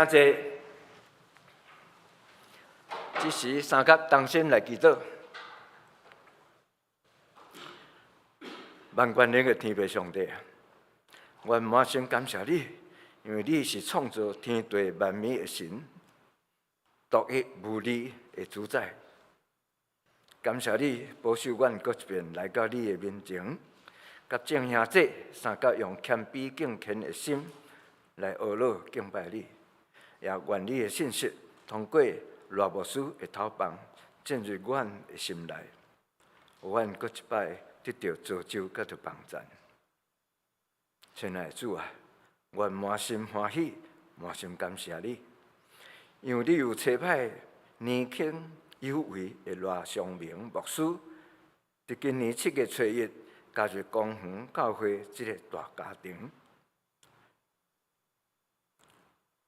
请坐。这时三甲同心来祈祷。万权能的天父上帝啊，我满心感谢你，因为你是创造天地万物的神，独一无二的主宰。感谢你保守阮搁一遍来到你的面前，甲众兄弟三甲用谦卑敬虔的心来学乐敬拜你，也愿你的信息通过罗牧师的头棒进入阮的心内，有阮搁一摆得到造就甲着帮助。亲爱的主啊，我满心欢喜，满心感谢你，因为你有差派年轻有为的罗尚明牧师，伫今年7月初1加入光恒教会这个大家庭。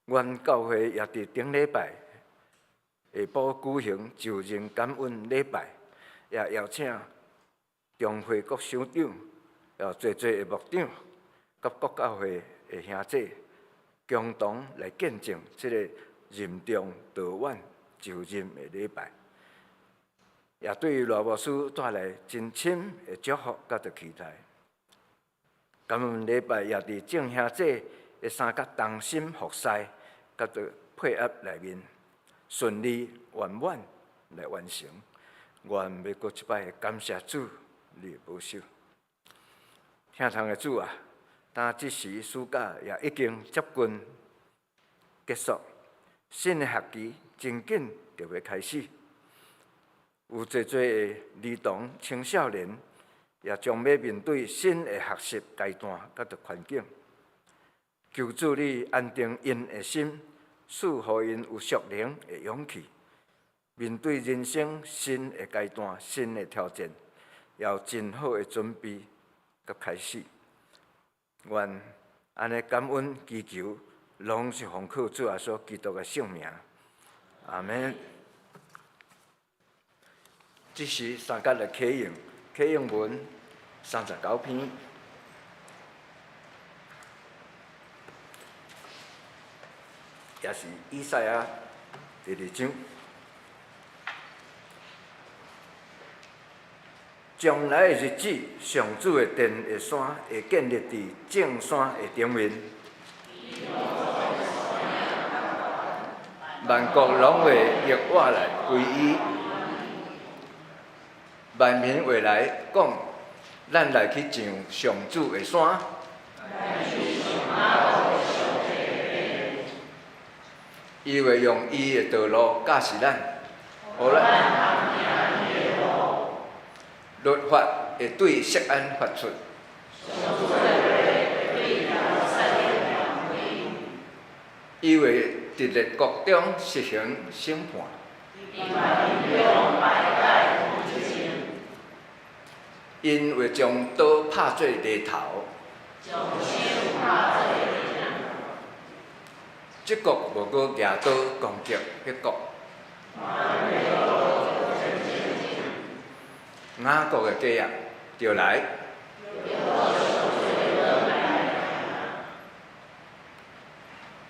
阮教会也伫顶礼拜下晡举行就任感恩礼拜，也邀请中会各省长、也侪的牧长，甲各教会的兄弟共同来见证这个任重道远就任的礼拜，也对于罗牧师带来真深的祝福甲着期待。感恩礼拜也伫众兄弟的三甲同心服侍，甲着配合内面顺利圆满来完成。愿要搁一摆感谢主你的保守。听堂的主啊，但这时暑假也已经接近结束，新的学期真紧就要开始。有侪的儿童青少年也将要面对新的学习阶段甲着环境。求主你安定因的心，赐予因有属灵的勇气，面对人生新的阶段、新的挑战，也有真好的准备甲开始。愿安尼感恩祈求，拢是奉靠主耶稣基督的圣名。阿门。这时三甲来启用文39篇。也是以赛亚第2章，将来的日子，上主的殿的山会建立伫正山的顶面，万国拢会逆我来归依，万民会来讲，咱来去上上主的山。伊会用伊的道路教示咱，互咱律法会对锡安发出，伊会伫列国中实行审判，因会将刀拍做犁头。这国无搁举刀攻击迄国，雅各的家业就来。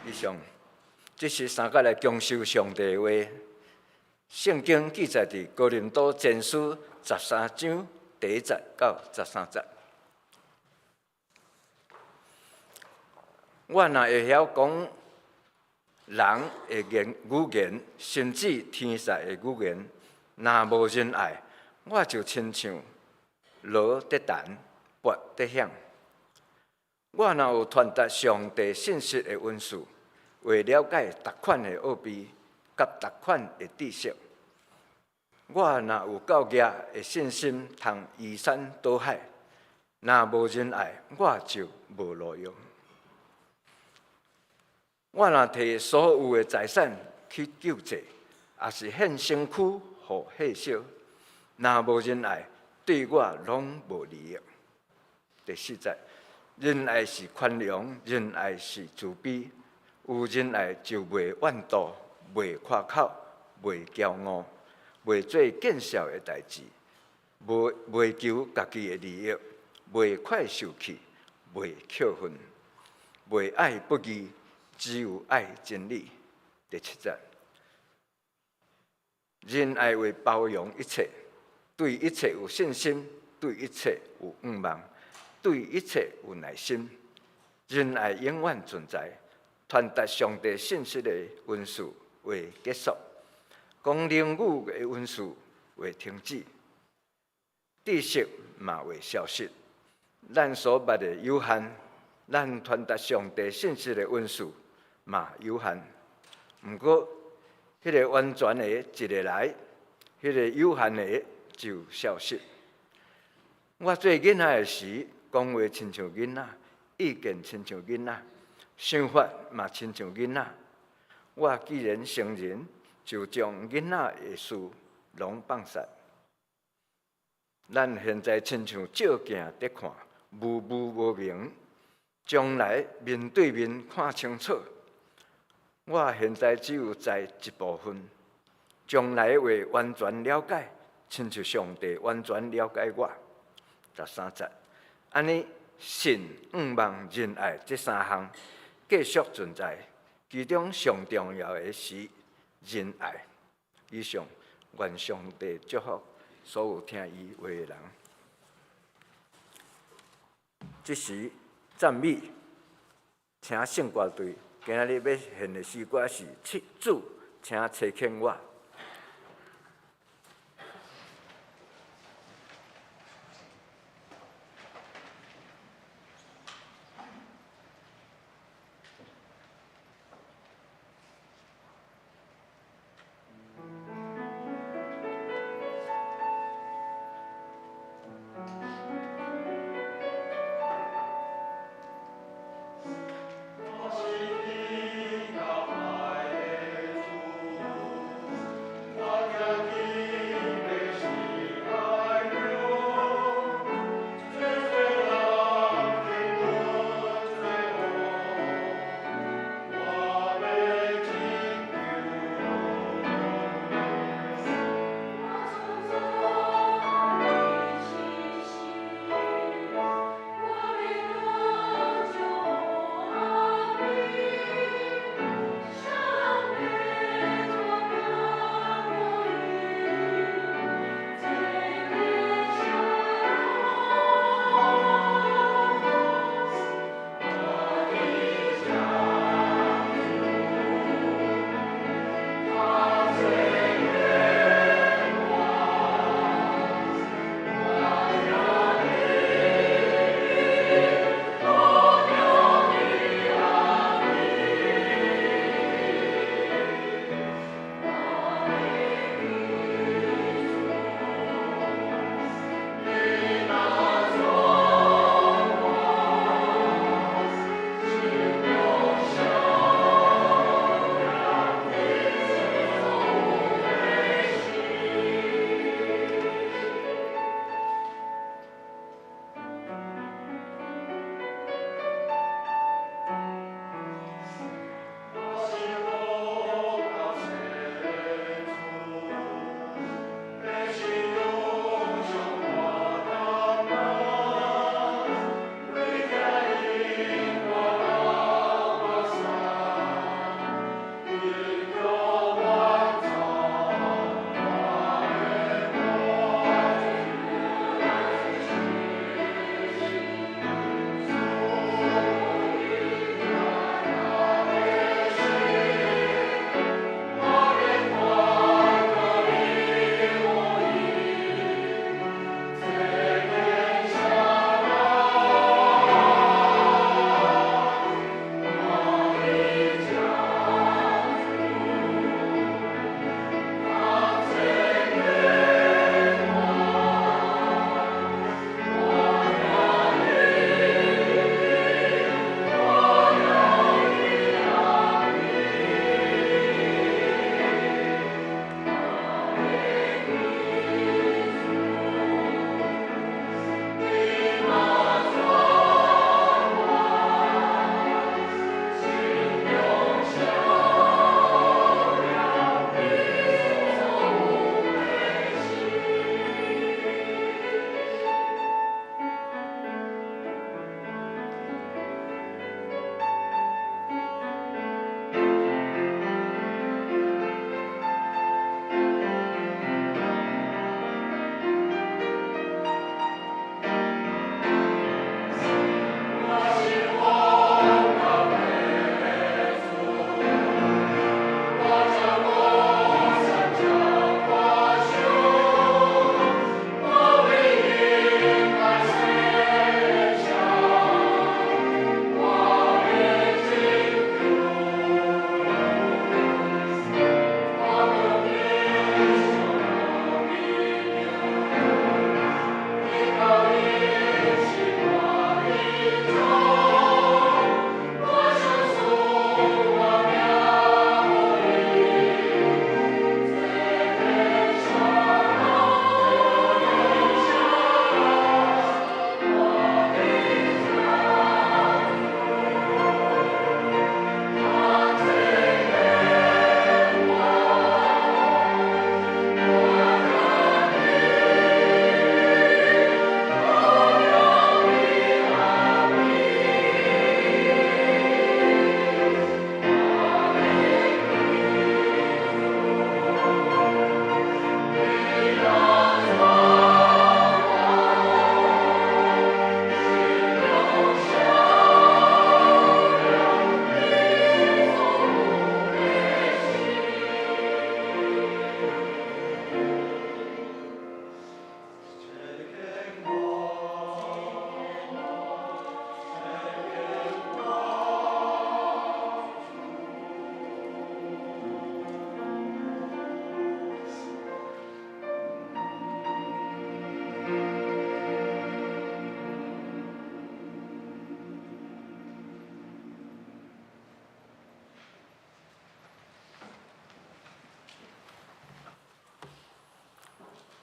以上，这是三甲来恭受上帝的话。圣经记载伫哥林多前书13章第1节到13节。我若会晓讲人的语言，甚至天使的语言，若无人爱，我就亲像锣在弹，钹在响。我若有传达上帝信息的文字，为了解逐款的奥秘，甲逐款的知识，我若有够额的信心，通移山倒海，若无人爱，我就无路用。我若摕所有的财产去救济，也是献身躯互火烧，若无人爱，对我拢无利益。第4节，仁爱是宽容，仁爱是慈悲，有仁爱就袂怨妒，袂夸口，袂骄傲，袂做见笑的代志，袂求家己的利益，袂快受气，袂扣分，袂爱不义。只有爱真理。第7节，仁爱为包容一切，对一切有信心，对一切有盼望，对一切有耐心。仁爱永远存在，传达上帝信息的温数会结束，讲灵语的温数会停止，知识嘛会消失。咱所捌的有限，咱传达上帝信息的温数嘛有限。毋过，迄个完全的一个来，迄个有限的就消失。我做囡仔的时，讲话亲像囡仔，意见亲像囡仔，想法嘛亲像囡仔。我既然成人，就将囡仔的事拢放下。咱现在亲像照镜在看，模模无明，将来面对面看清楚。我现在只有知一部分，将来会完全了解，亲像上帝完全了解我。13节，安尼信、仰望、仁爱这3项继续存在，其中上重要的是仁爱。以上，愿上帝祝福所有听伊话的人。这时赞美，请圣歌队今日要献的诗歌是《主，请差遣我》。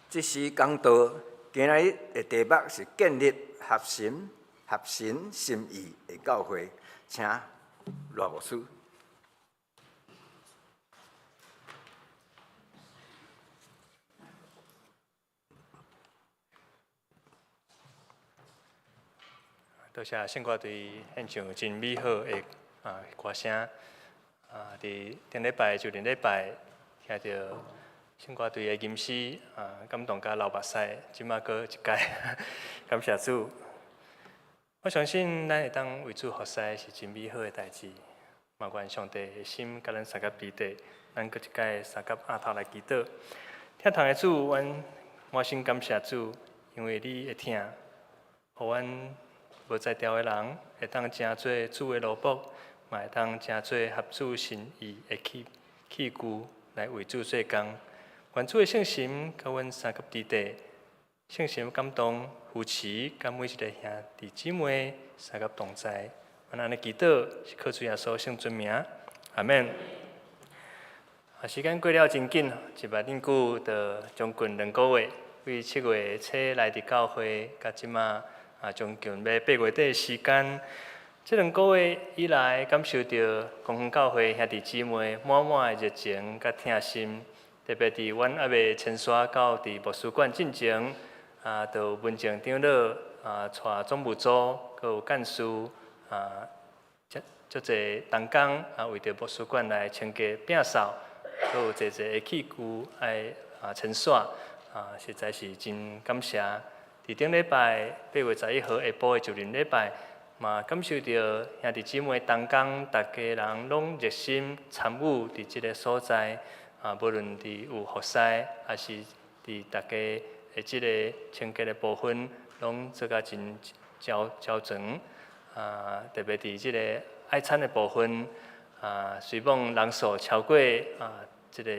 即时讲道，今日的题目是建立合神心意的教会，请罗牧师。多谢圣歌队献唱真美好的歌声。伫顶礼拜就顶礼拜听到圣歌队的吟诗感动甲流目屎，即马搁一届，感谢主。我相信咱会当为主服侍是真美好的代志。嘛愿上帝的心甲咱三甲彼得，咱搁一届三甲额头来祈祷。听堂的主，阮满心感谢主，因为你会听，互阮无才调的人会当成做主的奴仆，嘛会当成做合主心意的器具来为主做工。愿主的圣心甲阮三甲弟弟，圣心感动扶持，甲每一个兄弟姊妹三甲同在。阮安尼祈祷是靠主耶稣圣尊名，阿免。时间过了真紧，一摆顶久就将近2个月，为7月初来伫教会，甲即马将近要8月底的时间。这2个月以来，感受到公园教会兄弟姊妹满满的热情甲疼心，特别伫阮还未迁徙到伫牧师馆进前，就文静长老带总务组，佮有干事足侪同工为着牧师馆来清洁摒扫，佮有侪的器具爱清扫，实在是真感谢。伫顶礼拜8月11号下晡的就任礼拜，嘛感受到兄弟姊妹同工，大家人拢热心参与伫即个所在，无论伫有服侍，还是伫大家的即个清洁的部分，拢做甲真焦全。特别伫即个爱餐的部分，虽望人数超过即个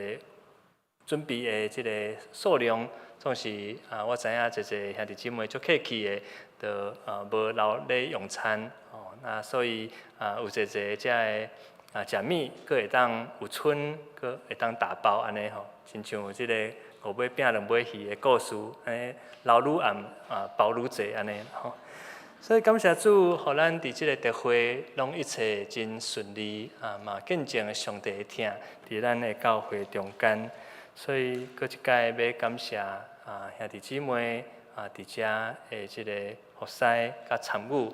准备的即个数量。总是我知影一个兄弟姊妹足客气的，就无留咧用餐那所以有一个遮个食米，佫会当有剩，佫会当打包安尼吼，亲像有即个5尾饼2尾鱼的故事，安尼留愈暗包愈济安尼吼。所以感谢主，互咱伫即个特会拢一切真顺利嘛见证上帝的疼伫咱的教会中间。所以，搁一届要感谢兄弟姊妹伫遮的即个服侍甲参与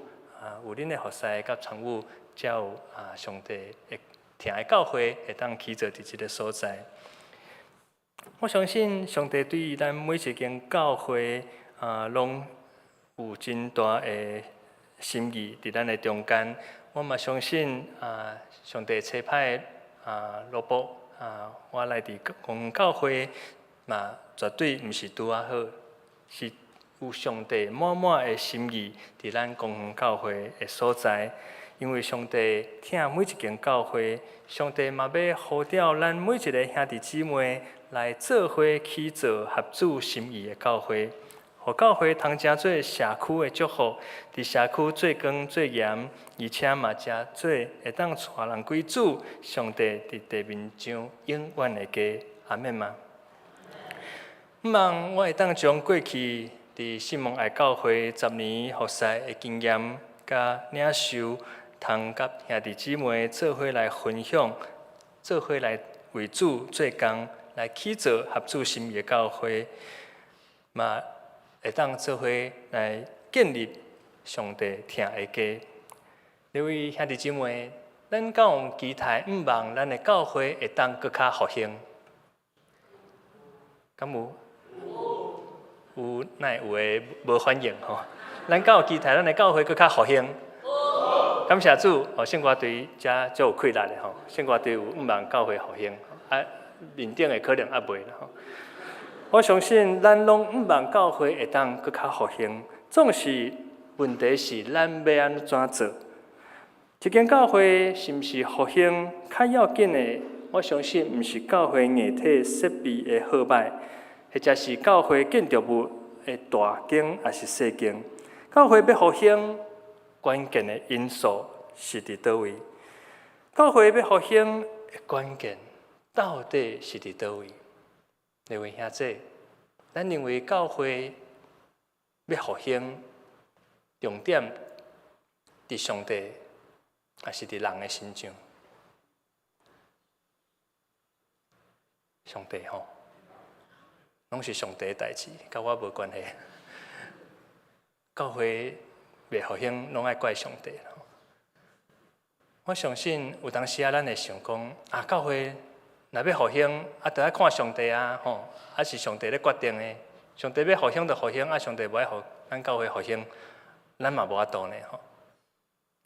有恁的服侍甲参与，才有上帝会疼的教会会当起造伫即个所在。我相信上帝对于咱每一间教会拢有真大的心意伫咱的中间。我嘛相信上帝差派罗卜。我来伫公园教会嘛，绝对毋是拄啊好，是有上帝满满的心意伫咱公园教会的所在。因为上帝疼每一间教会，上帝嘛要呼召咱每一个兄弟姊妹来做伙起造合主心意的教会，互教会通成做社区的祝福，伫社区做光做盐。而且嘛，真做会当带人归主，上帝伫地面上永远的家，阿免嘛。毋望我会当将过去伫信望爱教会10年服侍的经验，甲领受，通甲兄弟姊妹做伙来分享，做伙来为主做工，来起造合主心意的教会，嘛会当做伙来建立上帝疼的家。各位兄弟姊妹，咱敢有期待毋望咱的教会会当搁较复兴？敢有？有，哪会有诶无反应吼？咱敢有期待咱的教会搁较复兴？感谢主，圣歌队遮足有气力的吼，圣歌队有毋望教会复兴，面顶的可能还袂啦吼。我相信咱拢毋望教会会当搁较复兴，总是问题是咱要安怎做？一间教会是毋是复兴较要紧的？我相信毋是教会硬体设备的好歹，或者是教会建筑物的大间还是细间。教会要复兴，关键的因素是伫倒位？教会要复兴的关键到底是伫倒位？各位兄姐，咱认为教会要复兴，重点伫上帝，还是伫人的身上？上帝吼，拢是上帝的代志，甲我无关系。教会未复兴，拢爱怪上帝。我相信有当时咱会想讲，教会若要复兴，就爱看上帝吼，是上帝咧决定的。上帝要复兴就复兴，上帝无爱互咱教会复兴，咱嘛无法度呢吼。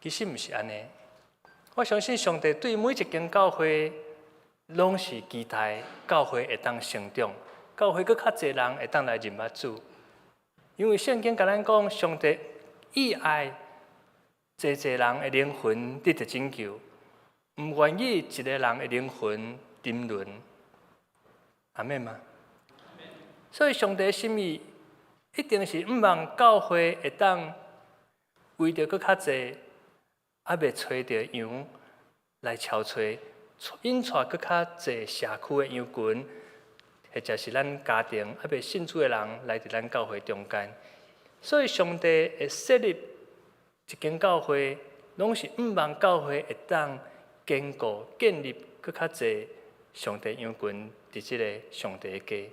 其实毋是安尼，我相信上帝对每一间教会，拢是期待教会会当成长，教会佫较侪人会当来认捌主。因为圣经甲咱讲，上帝意爱侪侪人的灵魂得到拯救，毋愿意一个人的灵魂沉沦。阿免吗？所以上帝的心意一定是毋望教会会当为着佫较侪，未找着羊来超找，引带佫较侪社区的羊群。或者是咱家庭未信主的人来伫咱教会中间，所以上帝会设立一间教会，拢是毋望教会会当坚固建立佫较侪上帝羊群伫即个上帝的家。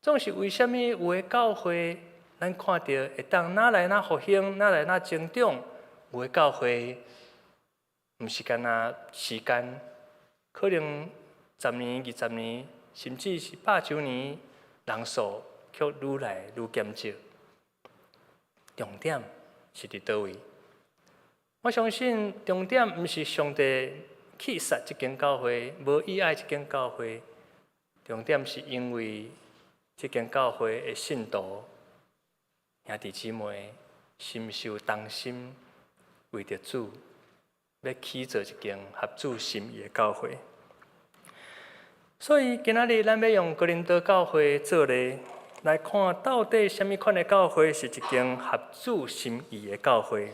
总是为虾米有的教会咱看到会当哪来哪复兴，哪来哪成长？有的教会毋是干那时间，可能10年、20年。甚至是100周年，人数却愈来愈减少。重点是伫倒位？我相信重点毋是上帝去杀这间教会，无意爱这间教会。重点是因为这间教会的信徒兄弟姊妹深受同心，为着主要起造一间合主心意的教会。所以今仔日咱要用哥林多教会做例来看，到底什么款的教会是一间合主心意的教会？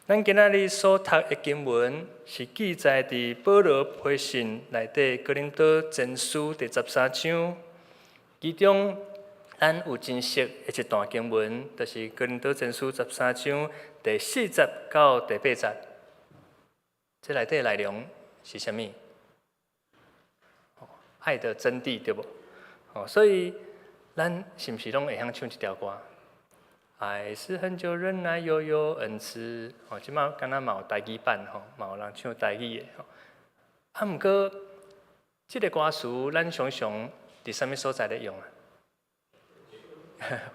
咱今仔日所读的经文是记载伫保罗批信内底哥林多前书第13章，其中咱有真熟的一段经文，就是哥林多前书13章第40到第80。这内底内容是啥物？爱的真谛，对不？所以咱是毋是拢会晓唱一条歌？爱是很久忍耐，又有恩慈。即马敢若嘛有台语版嘛有人唱台语的毋过即个歌词，咱常常伫啥物所在咧用啊？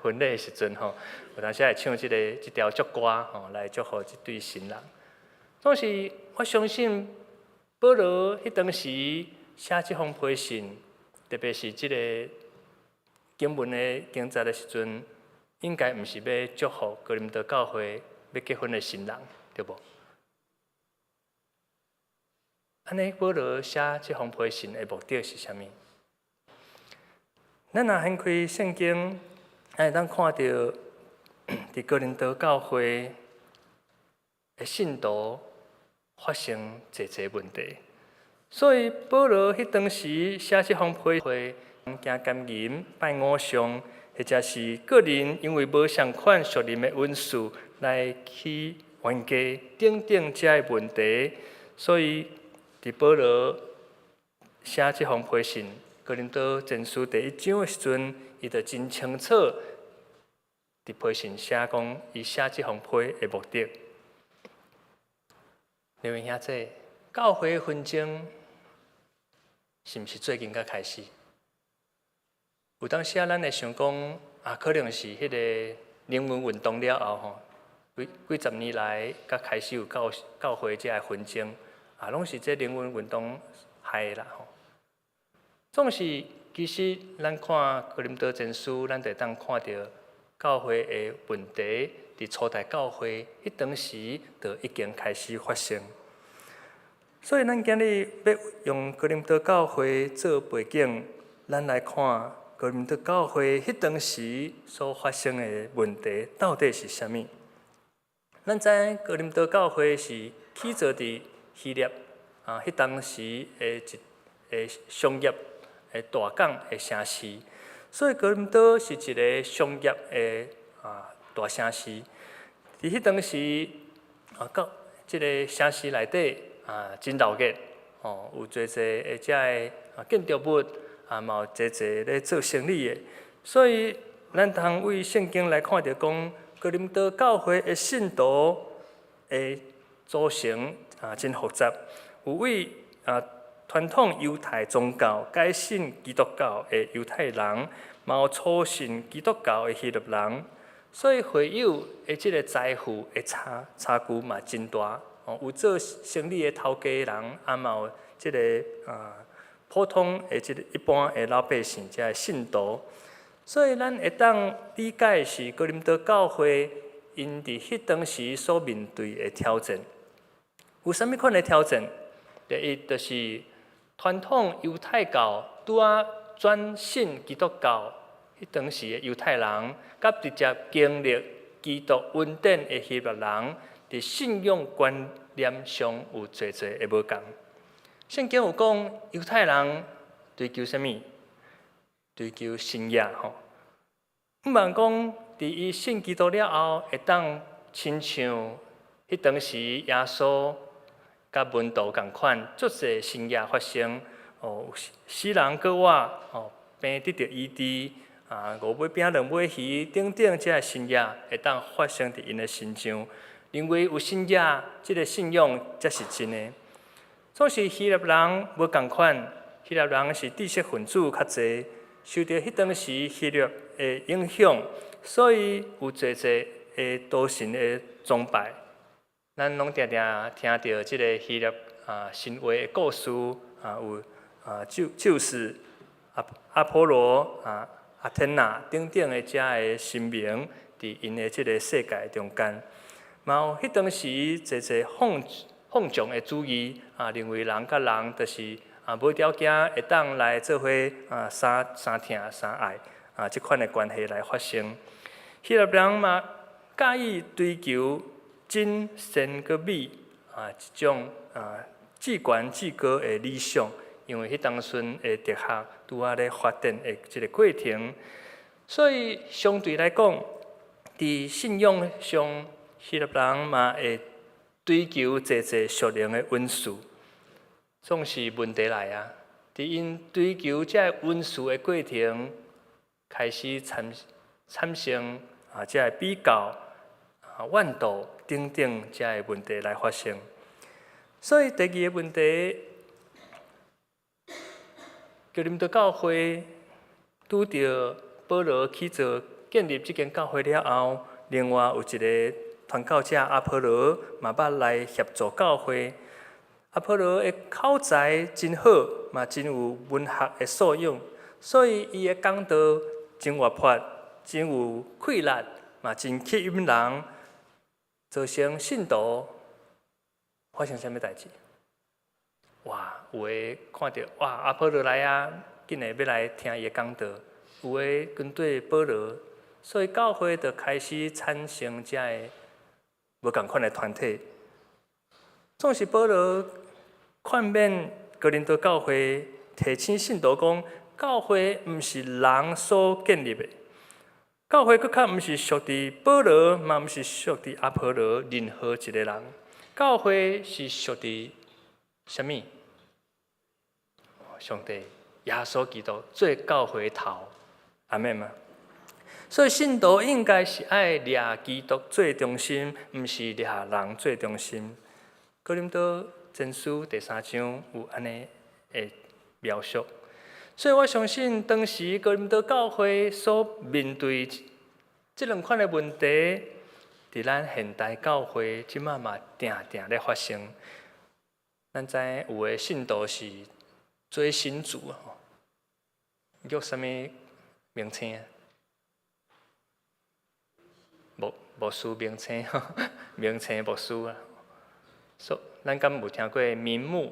婚礼的时阵有当时会唱即条祝歌来祝福即对新人。总是我相信保罗迄当时写这封批信，特别是这个经文的经节的时阵，应该毋是要祝福哥林多教会要结婚的新人，对不？安尼保罗写这封批信的目的是啥物？咱若掀开圣经，会当看到伫哥林多教会的信徒发生侪侪问题。所以保罗迄当时写这封批会，行奸淫、拜偶像，或者是个人因为无相款属灵的恩赐来去冤家等等这的问题，所以伫保罗写这封批信，哥林多前书第1章的时阵，伊就真清楚伫批信写讲，伊写这封批的目的。各位兄弟，教会纷争是毋是最近才开始？有当时咱会想讲，可能是迄个灵魂运动了后几十年来，才开始有教会这个纷争，拢是这灵魂运动害啦总是其实咱看哥林多前书，咱就当看到教会的问题，伫初代教会迄当时就已经开始发生。所以，咱今日要用哥林多教会做背景，咱来看哥林多教会迄当时所发生的问题到底是啥物？咱知影哥林多教会是起造伫希腊迄当时的一个商业的大港的城市，所以哥林多是一个商业的大城市。伫迄当时到即个城市内底真闹热有侪的遮的建筑物嘛有侪咧做生意的。所以咱通为圣经来看到讲，哥林多教会的信徒的组成真复杂，有位传统犹太宗教改信基督教的犹太人，嘛有初信基督教的希腊人，所以会友的即个财富的差距嘛真大。有做生意的头家人，嘛有即个普通的即个一般的老百姓，即个信徒。所以咱会当理解是哥林多教会因伫迄当时所面对的挑战。有啥物款的挑战？第一就是传统犹太教拄转信基督教，迄当时的犹太人，甲直接经历基督恩典的希腊人，伫信仰观念上有侪的无共。圣经有讲，犹太人追求啥物？追求新约吼。毋茫讲，伫伊信基督了后，会当亲像迄当时耶稣甲门徒共款，足侪新约发生。死人搁活，病得到医治，五尾饼两尾鱼，等等，这新约会当发生伫因的身上。认为有新约，即个信仰才是真的。总是希腊人无共款，希腊人是知识分子较侪，受到迄当时希腊的影响，所以有侪的多神的崇拜。咱拢常常听到即个希腊神话的故事，有宙斯、阿波罗、阿天娜等等的遮的神明，伫因的即个世界中间，嘛有迄当时侪放纵的主义，认为人甲人就是无条件会当来做伙相疼相爱即款的关系来发生。希腊人嘛介意追求真善搁美一种至悬至高的理想，因为迄当阵的哲学拄咧发展的即个过程，所以相对来讲，伫信仰上，希腊人嘛会追求侪属灵的温素，总是问题来啊！伫因追求这温素的过程，开始产生这比较、怨妒等等这问题来发生。所以第二个问题，哥林多教会拄着保罗去做建立这间教会了后，另外有一个传教者阿波罗嘛捌来协助教会。阿波罗的口才真好，嘛真有文学的素养，所以伊的讲道真活泼，真有气力，嘛真吸引人，造成信徒发生啥物代志？哇，有诶看到哇，阿波罗来啊，竟然要来听伊的讲道，有诶跟对保罗，所以教会就开始产生这个无共款的团体。总是保罗劝勉哥林多教会，提醒信徒讲，教会毋是人所建立的，教会佫较毋是属于保罗，嘛毋是属于阿波罗任何一个人，教会是属于啥物？上帝耶稣基督做教会头，阿们吗？所以信徒应该是爱掠基督最中心，毋是掠人最中心。哥林多前书第3章有安尼的描述，所以我相信当时哥林多教会所面对这两款的问题，伫咱现代教会即马嘛定咧发生。咱知有的信徒是做神主叫啥物名称？牧师名称，名称牧师啊。咱敢有听过名牧？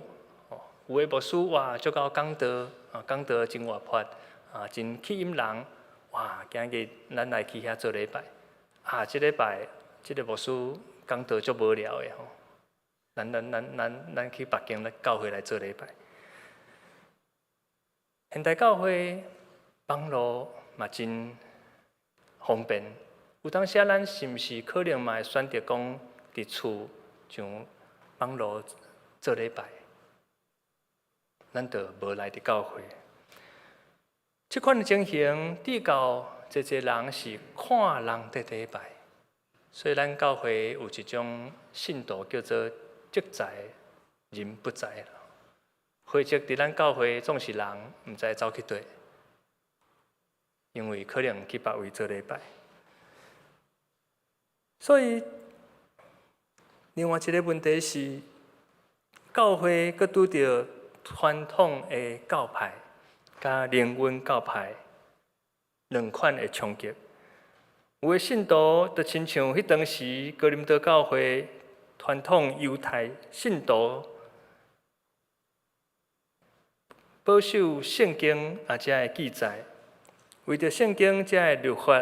有的牧师哇，足够讲道，讲道真活泼，真吸引人。哇，今日咱来去遐做礼拜，这礼拜这个牧师讲道足无聊的吼。咱去北京教会来做礼拜。现代教会网络嘛真方便。有当时咱是毋是可能嘛会选择讲伫厝像网络做礼拜，咱就无来伫教会。即款的情形，至到一人是看人伫礼拜，所以咱教会有一种信徒叫做职在人不在啦。会籍伫咱教会总是人，毋知走去佗，因为可能去别位做礼拜。所以，另外一个问题是，教会佮拄着传统的教派，甲灵恩教派两款的冲击。有的信徒就亲像迄当时哥林多教会传统犹太信徒，保守圣经遮的记载，为着圣经遮的律法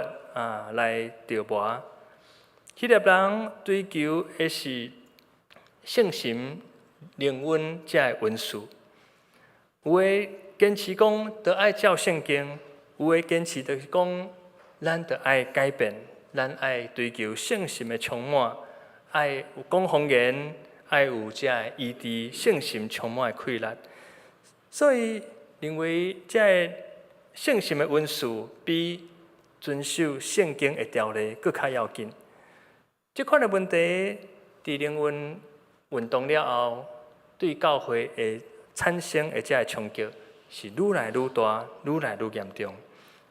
来着磨。希腊人追求的是圣神、灵恩遮的文字。有的坚持讲，得爱照圣经；有的坚持就是讲，咱得爱改变，咱爱追求圣神的充满，爱有讲方言，爱有遮的医治圣神充满的快力。所以认为遮个圣神的文字比遵守圣经的条例更较要紧。这款的问题，伫灵恩运动了后，对教会会产生的遮个冲击是愈来愈大、愈来愈严重。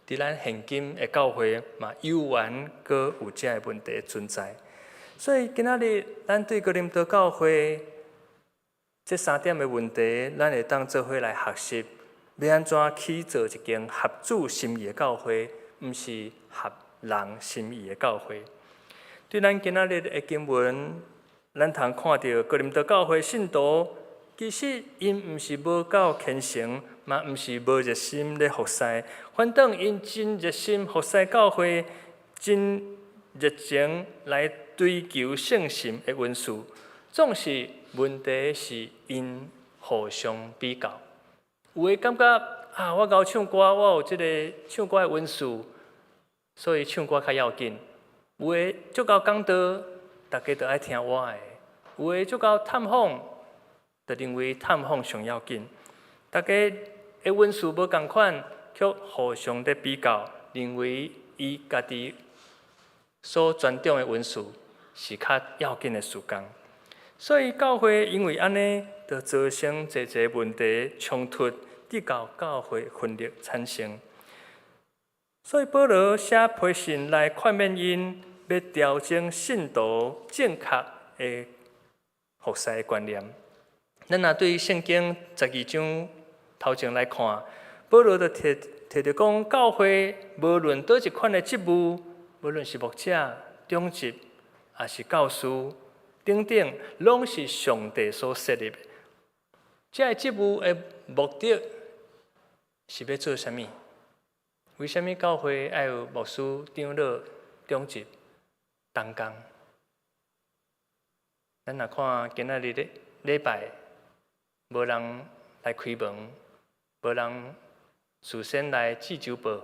伫咱现今的教会嘛，有缘阁有遮个问题存在。所以今仔日咱对哥林多教会这3点的问题，咱会当做伙来学习，要安怎去做一间合主心意的教会，毋是合人心意的教会。对咱今仔日的经文，咱通看到哥林多教会信徒，其实因毋是无够虔诚，嘛毋是无热心咧服侍，反倒因真热心服侍教会，真热情来追求圣神的文字。总是问题是因互相比较，有诶感觉我晓唱歌，我有即个唱歌的文字，所以唱歌较要紧。有诶足够讲道，大家都爱听我诶；有诶足够探访，就认为探访上要紧。大家诶文字无共款，却互相咧比较，认为伊家己所专长诶文字是较要紧诶事工。所以教会因为安尼，就造成侪问题冲突，直到教会分裂产生。所以保罗写批信来劝勉因，要调整信徒正确的服侍的观念。咱若对圣经12章头前来看，保罗就提着讲，教会无论倒一款的职务，无论是牧者、长职，还是教师，等等，拢是上帝所设立的。这个职务的目的是要做啥物？为什么教会要有牧师、长老、长职、同工？咱若看今仔日礼拜，无人来开门，无人事先来寄酒报，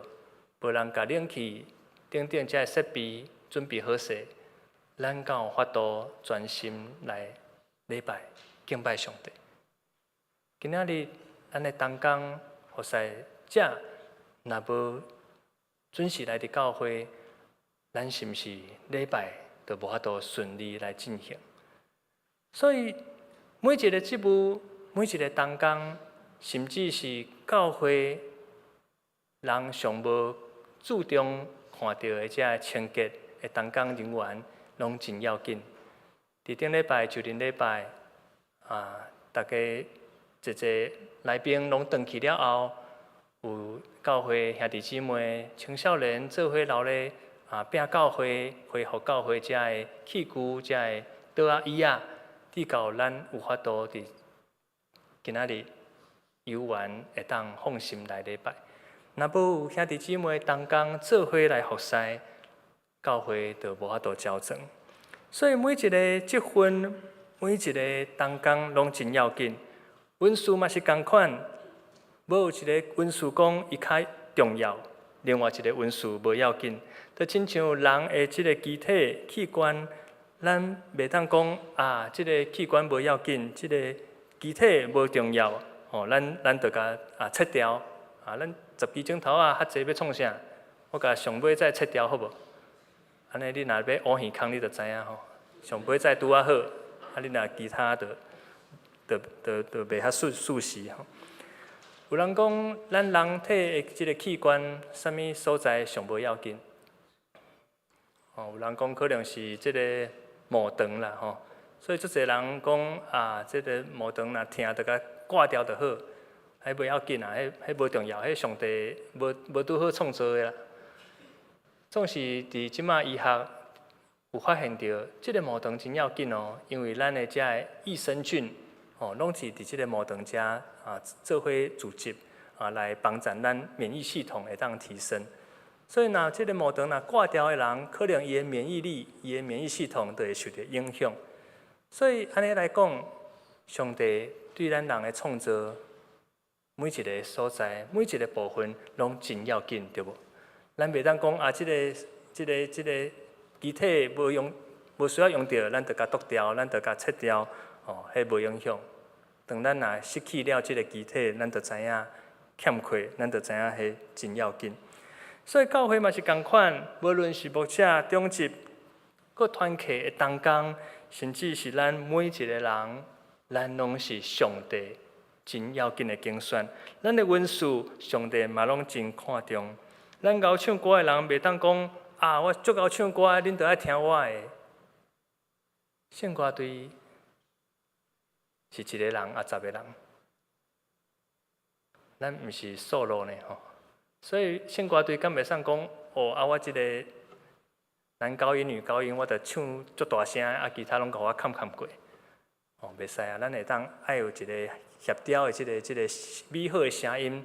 无人甲冷气等等这设备准备好势，咱敢有法度专心来礼拜敬拜上帝？今仔日咱的同工服侍者，若无准时来伫教会，咱是毋是礼拜就无法度顺利来进行？所以每一个职务，每一个同工，甚至是教会人上无注重看到的这清洁的同工人员，拢真要紧。伫顶礼拜、旧年礼拜，大家一来宾拢回去了后，有教会兄弟姊妹、青少年做伙留咧拼教会、恢复教会遮的器具、遮的桌椅直到咱有法度伫今仔日有缘会当放心来礼拜。若无有兄弟姊妹同工做伙来服侍，教会就无法度调整。所以每一个职分、每一个同工拢真要紧。文书嘛是同款，无有一个文书讲伊较重要，另外一个因素无要紧，就亲像人的即个机体器官，咱袂当讲啊，即个器官无要紧，即个机体无重要，咱就甲切掉，咱10支钟头较济要创啥？我甲上尾再切掉好无？安尼你若要乌耳孔，你就知影吼，上尾再拄好，你若其他就袂遐熟悉吼。有人讲，咱人体的即个器官，啥物所在上无要紧？有人讲可能是即个毛肠啦吼，所以足侪人讲啊，即个毛肠若疼，就甲挂掉就好，迄袂要紧啊，迄无重要，迄上帝无拄好创造的啦。总是伫即马医学有发现到，即个毛肠真要紧哦，因为咱的遮的益生菌拢是伫即个毛肠遮做伙组织来帮助咱免疫系统会当提升。所以若即个毛肠挂掉的人，可能伊的免疫力、伊的免疫系统都会受到影响。所以安尼来讲，上帝对咱人的创造，每一个所在、每一个部分拢真要紧，对无？咱袂当讲啊，即个机体无需要用到，咱就甲剁掉，咱就甲切掉，迄无影响。当咱若失去了即个机体，咱就知影欠缺，咱就知影迄真要紧。所以教会嘛是共款，无论是牧者、长职、各团契的同工，甚至是咱每一个人，咱拢是上帝真要紧的拣选。咱的恩赐，上帝嘛拢真看重。咱敖唱歌的人，袂当讲啊，我足敖唱歌，恁着爱听我的。圣歌队是一个人10个人，咱毋是solo呢吼。所以圣歌队敢袂使讲我即个男高音、女高音，我着唱足大声，其他拢甲我冚过。袂使啊，咱会当爱有一个协调的即个美好的声音。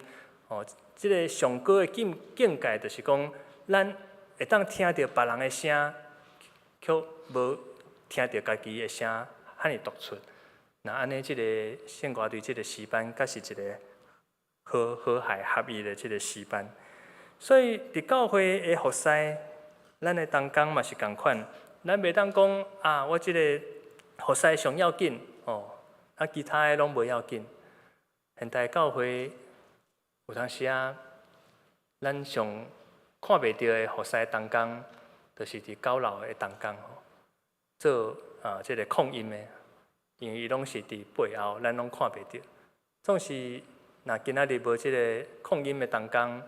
即个上高的境界，就是讲，咱会当听到别人的声，却无听到家己的声，遐尼突出。那安尼，即个圣歌队即个诗班，才是一个和谐合一的即个诗班。所以伫教会的服侍，咱的同工嘛是共款。咱袂当讲啊，我即个服侍上要紧其他的拢无要紧。现代教会有当时咱上看袂到的服侍同工，就是伫九楼的同工做即个控音的，因为伊拢是伫背后，咱拢看袂到。总是若今仔日无即个控音的同工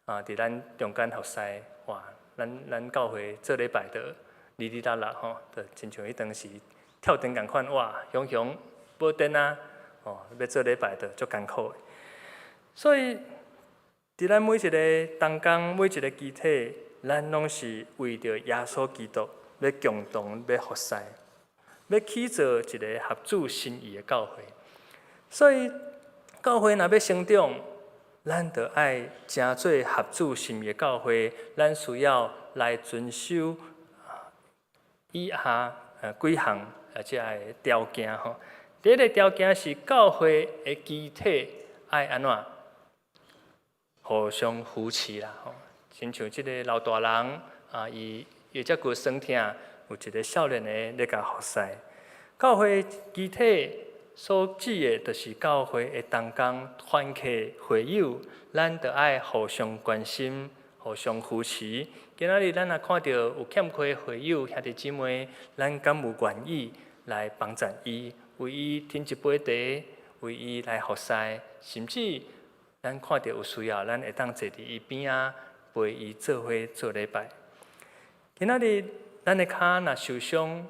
伫咱中间服侍，哇，咱教会做礼拜着哩哩啦啦着亲像迄当时跳灯共款，哇，雄雄无灯要做礼拜着足艰苦的。所以，伫咱每一个同工、每一个肢体，咱拢是为着耶稣基督，要共同要服侍，要起造一个合主心意的教会。所以，教会若要成长，咱就爱成做合主心意的教会。咱需要来遵守以下几项即个条件吼。第一个条件是教会的肢体爱安怎？互相扶持啦，亲像即个老大人伊遮骨酸痛，有一个少年的咧甲服侍。教会肢体所指的，就是教会的同工、团契、会友，咱着爱互相关心、互相扶持。今仔日咱若看到有欠缺的会友兄弟姊妹，咱敢有愿意来帮助伊，为伊添一杯茶，为伊来服侍，甚至咱看到有需要，咱会当坐伫伊边陪伊做伙做礼拜。今仔日咱的骹若受伤，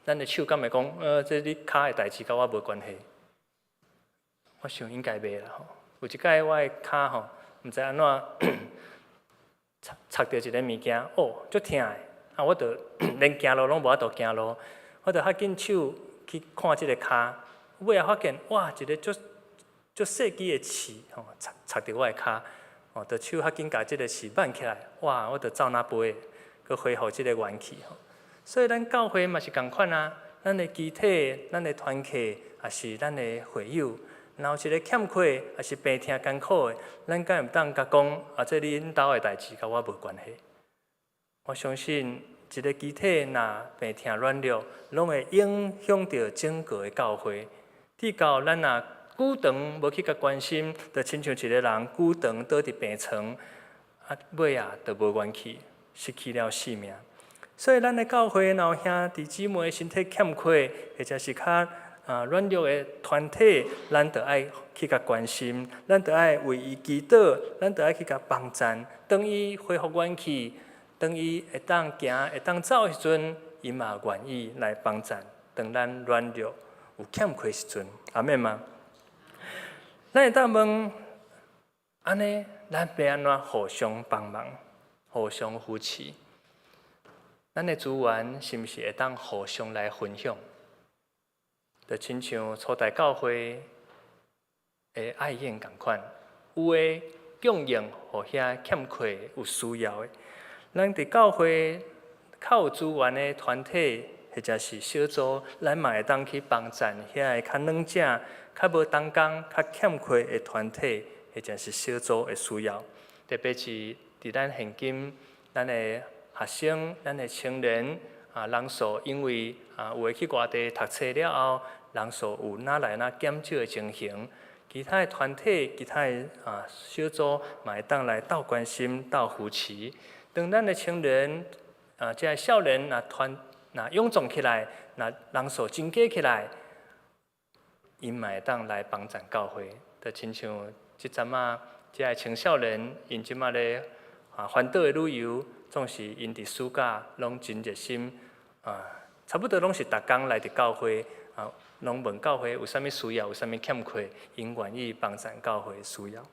咱的手敢会讲，这你骹的代志甲我无关系。我想应该袂啦吼。有一摆我的骹毋知安怎插到一个物件，足疼的。我着连行路拢无法度行路，我着较紧手去看即个骹，尾仔发现哇，一个足细支的刺插到我的骹，着手较紧甲即个刺挽起来，哇，我着走哪飞，佮恢复即个元气所以咱教会嘛是共款咱的肢体、咱的团契，也是咱的会友，然后一个欠缺，还是病痛艰苦的，咱敢毋当甲讲这恁兜的代志，甲我无关系。我相信一个肢体若病痛软弱，拢会影响到整个的教会。至到咱若久长无去甲关心，就亲像一个人久长倒伫病床，尾就无元气，失去了性命。所以，咱的教会若有兄弟姊妹身体欠缺，或者是较软弱的团体，咱就爱去甲关心，咱就爱为伊祈祷，咱就爱去甲帮赞。当伊恢复元气，当伊会当行、会当走的时阵，伊嘛愿意来帮赞。当咱软弱有欠缺时阵，阿免吗？咱会当问，安尼咱要安怎互相帮忙、互相扶持？咱的资源是毋是会当互相来分享？就亲像初代教会的爱宴共款，有的供应互遐欠缺有需要的。咱伫教会较有资源的团体或者是小组，咱嘛会当去帮赞遐个较软正、较无同工、较欠缺的团体或者是小组的需要。特别是伫咱现今，咱的学生、咱的青年人数因为有诶去外地读册了后，人数有哪来哪减少的情形，其他的团体、其他的小组嘛会当来斗关心、斗扶持。当咱的青年这少年若勇壮起来，若人数增加起来，因嘛会当来帮助教会。就亲像即阵这青少年，因即马咧环岛的旅游。总是因伫暑假拢真热心差不多拢是逐工来伫教会拢问教会有啥物需要，有啥物欠缺，因愿意帮助教会的需要。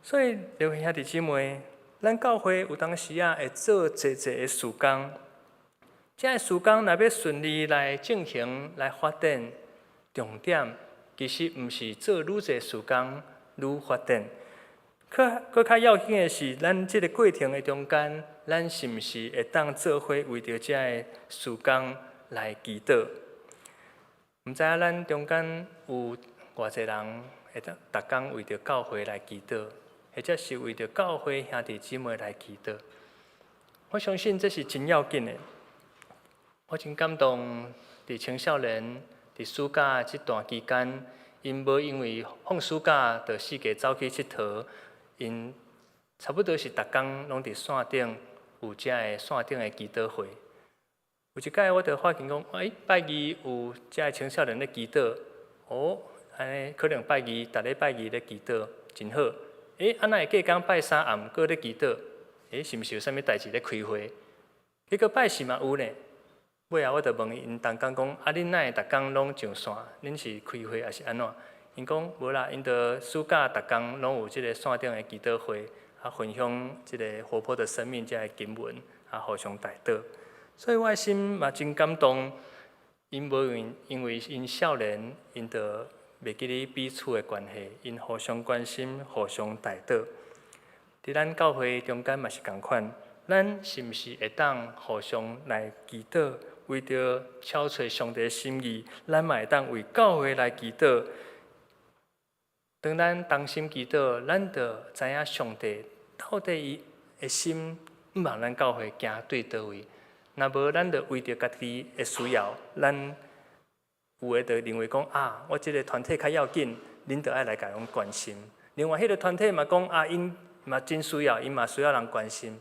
所以，各位兄弟姊妹，咱教会有当时会做侪的事工，这个事工若要顺利来进行、来发展，重点其实毋是做愈侪事工愈发展。佫较要紧的是，咱即个过程的中间，咱是毋是会当做伙为着这个事工来祈祷？毋知影咱中间有偌济人会当逐工为着教会来祈祷，或者是为着教会兄弟姊妹来祈祷？我相信这是真要紧的。我真感动，伫青少年伫暑假这段期间，因无因为放暑假就四界走去佚佗。因差不多是逐工拢伫线顶有遮个线顶的祈祷会。有一摆我就发现讲，拜二有遮个青少年咧祈祷，安尼可能拜二逐礼拜二咧祈祷真好。安那会隔工拜三暗搁咧祈祷？是毋是有啥物代志咧开会？结果拜四嘛有呢。尾我就问因同工讲，恁哪会逐工拢上线？恁是开会还是安怎？因讲无啦，因着暑假逐工拢有即个线顶的祈祷会，分享即个活泼的生命，即个经文，互相带祷。所以我的心嘛真感动，因无因为因少年，因着袂记咧彼此的关系，因互相关心，互相带祷。伫咱教会中间嘛是共款，咱是毋是会当互相来祈祷，为着敲找上帝的心意，咱嘛会当为教会来祈祷。当咱同心祈祷，咱就知影上帝到底伊的心毋望咱教会行对倒位。若无，咱就为着家己的需要，咱有诶就认为讲我即个团体较要紧，恁就爱来甲阮关心。另外，迄个团体嘛讲因嘛真需要，因嘛需要人关心。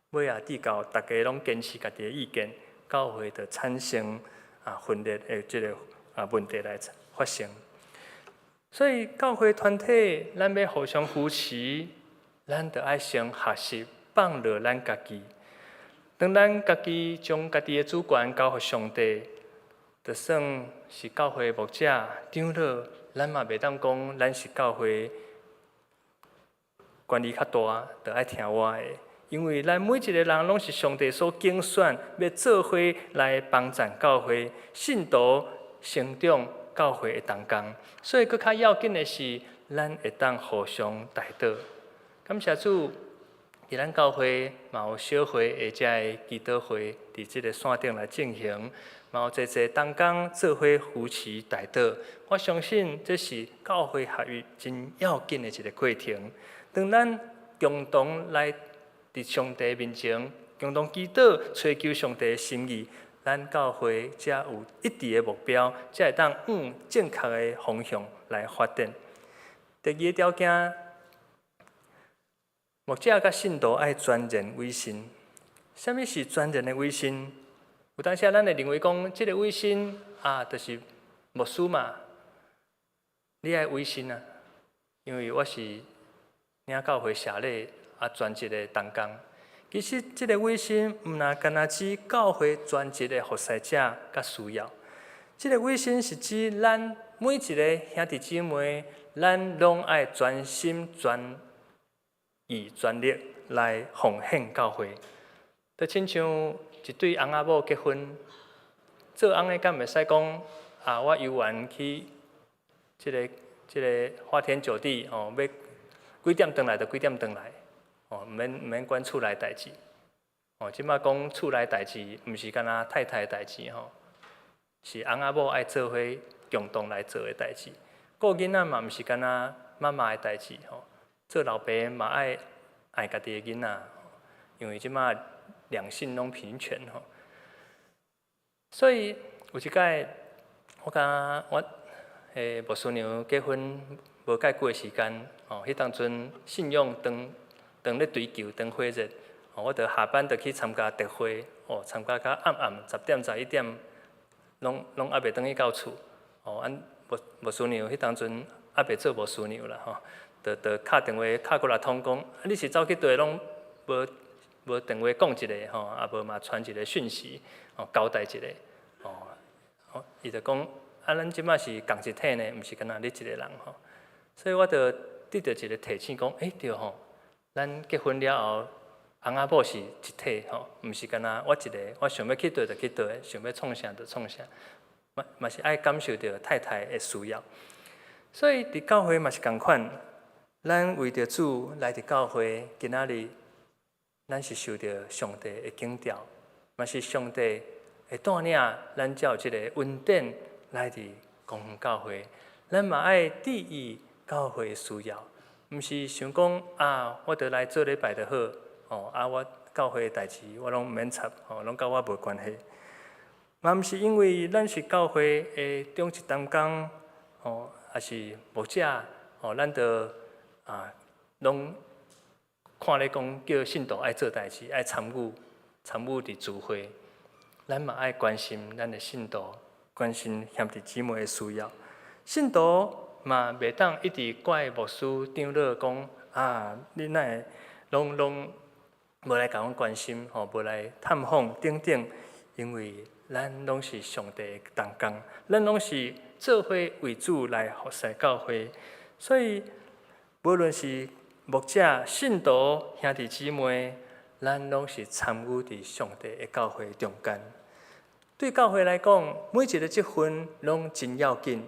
尾至到大家拢坚持家己的意见，教会就产生分裂的即个问题来发生。所以教会团体，咱要互相扶持，咱就爱先学习放落咱家己。当咱家己将家己的主权交予上帝，就算是教会牧者、长老，咱嘛袂当讲咱是教会权力较大，就爱听我的。因为咱每一个人拢是上帝所拣选，要做伙来帮助教会信徒成长。教会会同工，所以佫较要紧的是，咱会当互相带祷。感谢主，伫咱教会嘛有小会或者的祈祷会，伫即个线顶来进行。嘛有侪同工做伙扶持代祷。我相信这是教会合一真要紧的一个过程。当咱共同来伫上帝面前，共同祈祷，追求上帝的心意，咱教会才有一致的目标，才会当往正确的方向来发展。第二个条件，牧者甲信徒爱全然委身。什么是全然的委身？有当时咱会认为讲，这个委身就是牧师嘛，你爱委身啊，因为我是领教会社礼全职的同工。其实，这个委身毋那干那指教会全职的服侍者甲需要，这个委身是指咱每一个兄弟姊妹，咱拢爱全心全意全力来奉献教会。就亲像一对翁仔某结婚，做翁的敢袂使讲我游玩去这个花天酒地要几点回来就几点回来，毋免管厝内代志。即摆讲厝内代志，毋是干那太太的代志是翁仔某爱做伙共同来做的代志。顾囡仔嘛，毋是干那妈妈的代志做老爸嘛爱家己的囡仔，因为即摆两性拢平权所以有一摆我牧师娘结婚无介久的时间迄当阵信仰当咧追求当火热我着下班着去参加特会参加到暗10点11点，拢还袂转去到厝阮牧师娘迄当阵还袂做牧师娘啦着敲电话敲过来通讲你是走去佗拢无电话讲一个也无嘛传一个讯息交代一下伊就讲咱即摆是共一体呢，毋是干那你一个人所以我着得到一个提醒讲对咱结婚了后翁仔某是一体毋是干那我一个我想要去佗就去佗，想要创啥就创啥，嘛是爱感受到太太的需要。所以伫教会嘛是共款，咱为着主来伫教会，今仔日咱是受到上帝的景调，嘛是上帝会带领咱才有即个稳定来伫公园教会。咱嘛爱注意教会的需要，毋是想讲我着来做礼拜就好我教会的代志我拢毋免插拢甲我无关系。嘛毋是因为咱是教会的中一担工还是牧者咱着拢看咧讲叫信徒爱做代志，爱参与伫聚会，咱嘛爱关心咱的信徒，关心兄弟姊妹的需要。信徒嘛袂当一直怪牧师长老讲你哪会拢无来甲阮关心无来探访等等，因为咱拢是上帝的同工，咱拢是做伙为主来服侍教会，所以无论是牧者、信徒、兄弟姊妹，咱拢是参与伫上帝的教会中间。对教会来讲，每一个积分拢真要紧。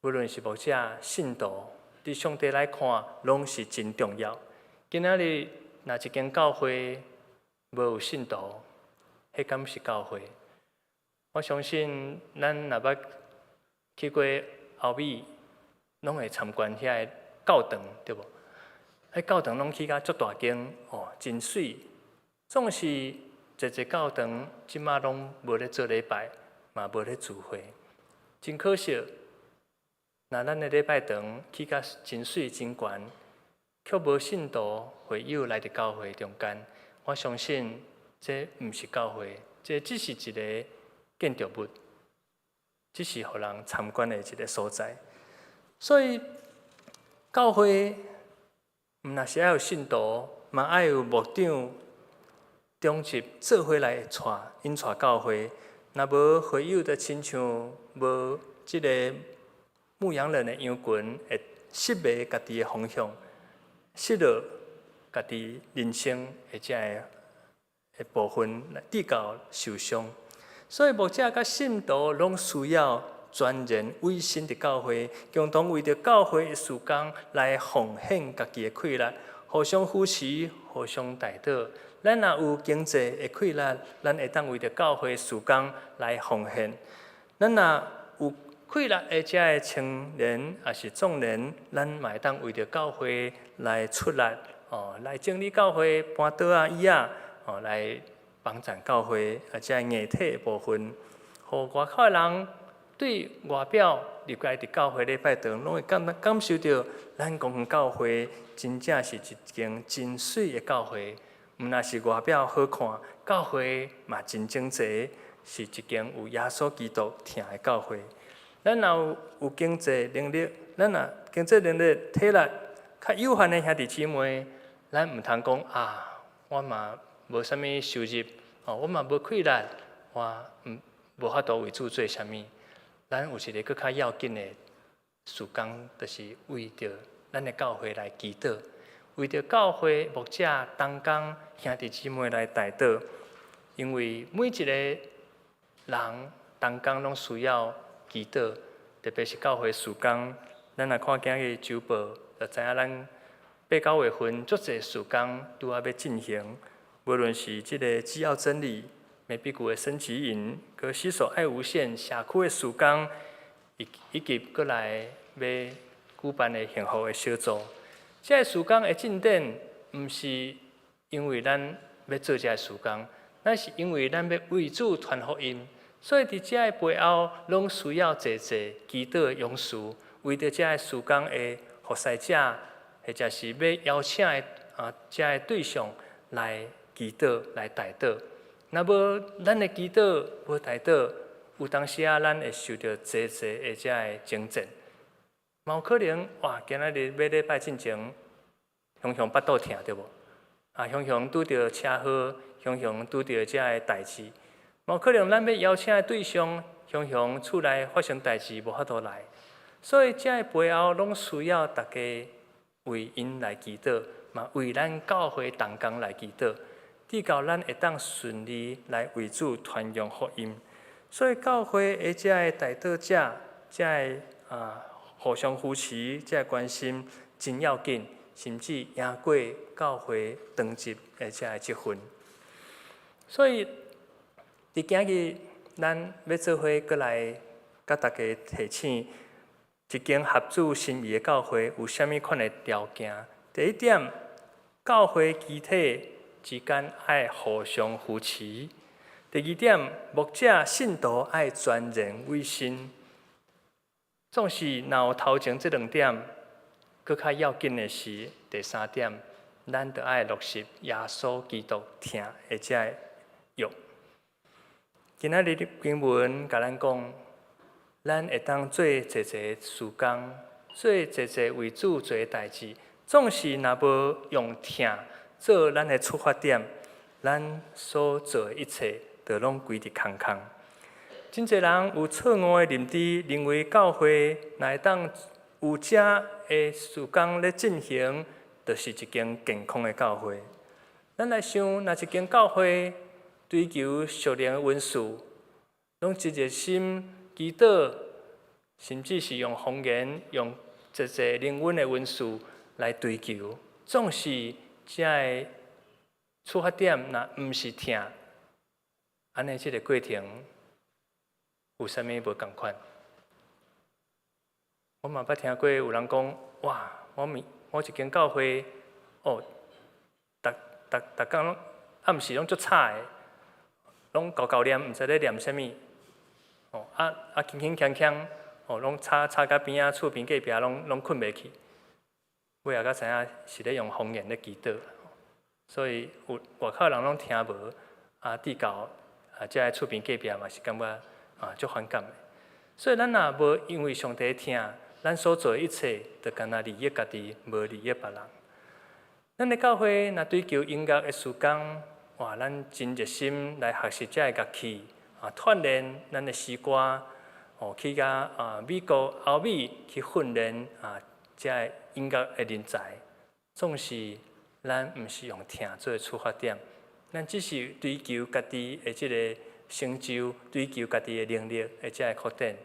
无论是牧者、信徒，对上帝来看，拢是真重要。今仔日若一间教会无有信徒，迄敢是教会？我相信咱若捌去过欧美，拢会参观遐个教堂，对无？迄教堂拢起甲足大间，真水。总是一教堂，即马拢无咧做礼拜，嘛无咧聚会，真可惜。若咱的礼拜堂起甲真水真悬，却无信徒会友来伫教会中间，我相信这毋是教会，这只是一个建筑物，只是互人参观的一个所在。所以教会毋若是爱有信徒，嘛爱有牧长、中级做伙来引带教会。若无会友，就亲像无即个牧羊人的羊群，会失迷家己的方向，失落家己人生或者的部分，直到受伤。所以牧者甲信徒拢需要全然委身伫教会，共同为着教会的事工来奉献家己的气力，互相扶持、互相带导，咱若有经济的气力，咱会当为着教会事工来奉献。咱若有气力的遮的青年也是壮年，咱嘛会当为着教会来出力，来整理教会搬桌啊、椅啊，来帮助教会遮硬体的部分，互外口的人对外表入来伫教会礼拜堂，拢会感受到咱公园教会真正是一间真水的教会。毋若是外表好看，教会嘛真整齐，是一间有耶稣基督疼的教会。咱若有经济能力，咱若经济能力、体力较有限的兄弟姊妹，咱毋通讲我嘛无啥物收入，我嘛无气力，我无法度为主做啥物。咱有一个更较要紧的事工，就是为着咱的教会来祈祷，为着教会牧者同工兄弟姊妹来代祷，因为每一个人同工拢需要祈祷，特别是教会事工。咱若看今日周报，就知影咱8、9月份足侪事工拄要进行，无论是即个基要真理、美必谷的升级营、和洗手爱无限社区的事工，以及过来要举办的幸福的小组。这个事工的进展，毋是因为咱要做这个事工，那是因为咱要为主传福音。所以伫这个背后，拢需要济济祈祷的勇士，为着这个事工的服侍者，或者是要邀请的这个对象来祈祷、来代祷。若无咱的祈祷无代祷，有当时咱会受到济济的这个征战。嘛有可能今仔日要礼拜进前，常常腹肚痛对无？常常拄着车祸，常常拄着这个代志。嘛有可能咱要邀请的对象，常常厝内发生代志，无法度来。所以这个背后拢需要大家为因来祈祷，嘛为咱教会同工来祈祷，直到咱会当顺利来为主传扬福音。所以教会的这个代祷者，这个互相扶持，这个关心真要紧，甚至赢过教会长级的这个积分。所以，伫今日咱要做伙过来，甲大家提醒，一间合主心意的教会有啥物款的条件？第一点，教会集体之间爱互相扶持；第二点，牧者信徒爱全然委身。总是若有头前这2点，更较要紧的是第3点，咱着爱落实耶稣基督听的这个约。今仔日经文甲咱讲，咱会当做一事工，做一为主做代志。总是若无用听做咱的出发点，咱所做的一切就拢归伫空空。真侪人有错误的认知，认为教会若会当有遮的事工咧进行，就是一间健康的教会。咱来想，若一间教会追求属灵的文士，拢一热心祈祷，甚至是用方言、用一灵魂的文士来追求，总是遮个出发点若毋是听，安尼即个过程有啥物无共款？我嘛捌听过有人讲，我一间教会，逐工拢暗时拢足吵的，拢高念，毋知咧念啥物，轻轻锵锵，拢吵到边仔厝边隔壁拢困袂去。尾仔才知影是咧用方言咧祈祷，所以有外口人拢听无，直到遮个厝边隔壁嘛是感觉足反感的。所以咱若无因为上帝听，咱所做的一切就干那利益家己，无利益别人。咱的教会若追求音乐的事工，咱真热心来学习遮个乐器，锻炼咱的诗歌，去美国、欧美去训练遮个音乐的人才。总是咱毋是用听做出发点，咱只是追求家己的即个成就，追求家己的能力的遮个扩展。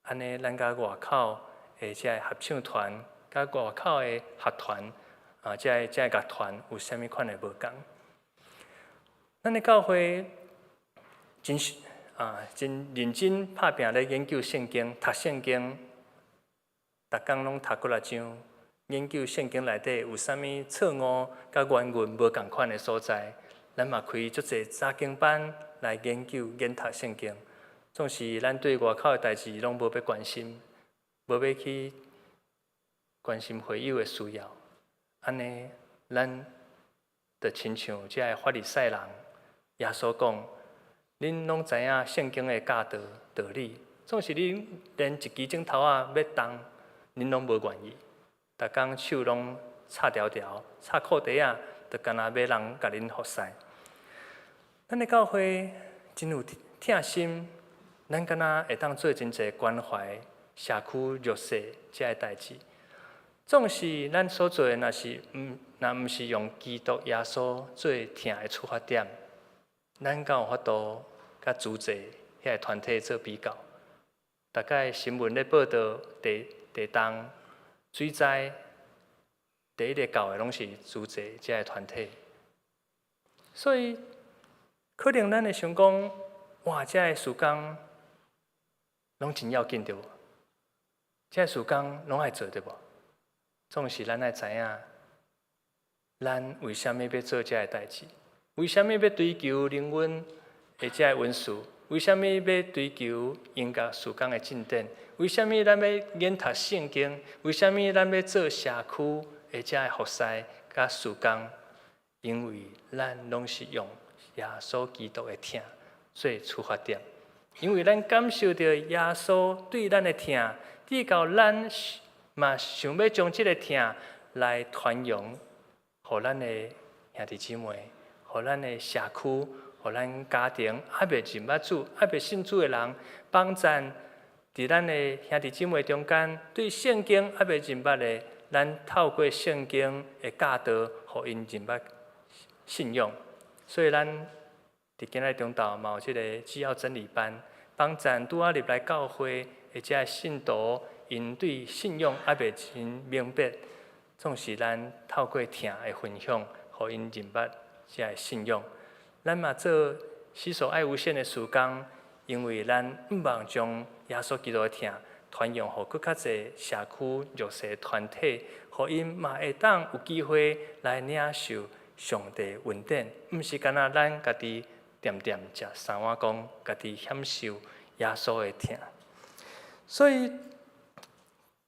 安尼，咱甲外口的遮个合唱团，甲外口的合团，遮个乐团有啥物款的无共？咱的教会真认真拍拼咧研究圣经、读圣经，逐工拢读过来章，研究圣经内底有啥物错误甲原文无共款的所在。咱嘛开足侪查经班来研究研读圣经，总是咱对外口的代志拢无要关心，无要去关心会友的需要。安尼，咱就亲像这个法利赛人，耶稣讲：恁拢知影圣经的教导道理，总是恁连一支枕头要动，恁拢无愿意。逐工手拢插条条，插裤袋啊，就干那要人甲恁服侍。咱的教会真有疼心，咱敢若会当做真侪关怀社区弱势这个代志。总是咱所做的，若毋是用基督耶稣做疼的出发点，咱敢有法度甲组织遐个团体做比较？大概新闻咧报道地动、水灾，第一个到的拢是组织这个团体，所以可能咱会想讲，哇，这个事工拢真要紧对无？这个事工拢爱做对无？总是咱爱知影，咱为虾米要做这个代志？为虾米要追求灵魂的这个温数？为虾米要追求音乐事工的进展？为虾米咱要研读圣经？为虾米咱要做社区的这个服侍甲事工？因为咱拢是用耶稣基督的疼做出发点，因为咱感受到耶稣对咱的疼，直到咱嘛想要将这个疼来传扬，互咱的兄弟姊妹，互咱的社区，互咱家庭还未认捌主、还未信主的人，帮赞伫咱的兄弟姊妹中间，对圣经还未认捌的，咱透过圣经的教导，互因认捌信仰。所以咱伫今日中昼嘛有即个只要真理班，帮赞拄仔入来教会的这个信徒，因对信仰还未真明白，总是咱透过听的分享，互因认捌这个信仰。咱嘛做洗手爱无限的事工，因为咱毋望将耶稣基督的疼传扬互更较侪社区弱势团体，互因嘛会当有机会来领受上帝恩典，毋是干那咱家己点食三碗公，家己享受耶稣的疼。所以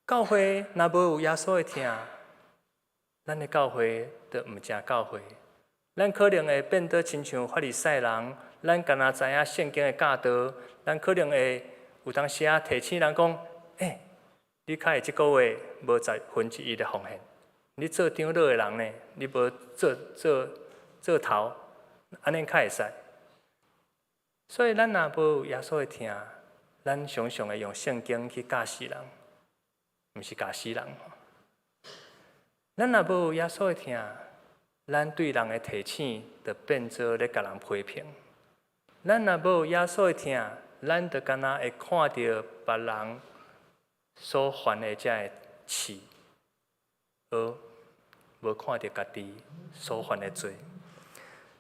教会若无有耶稣的疼，咱的教会就毋正教会。咱可能会变得亲像法利赛人，咱干那知影圣经的教导，咱可能会有当时啊提醒人讲，你开即个月无1/10的奉献。你做长老的人呢，你无做头，安尼较会使。所以咱若无有耶稣的疼，咱常常会用圣经去教死人，毋是教死人。咱若无有耶稣的疼，咱对人的提醒就变做咧甲人批评。咱若无有耶稣的疼，咱就敢若会看到别人所犯的这个刺。而无看到家己所犯的罪，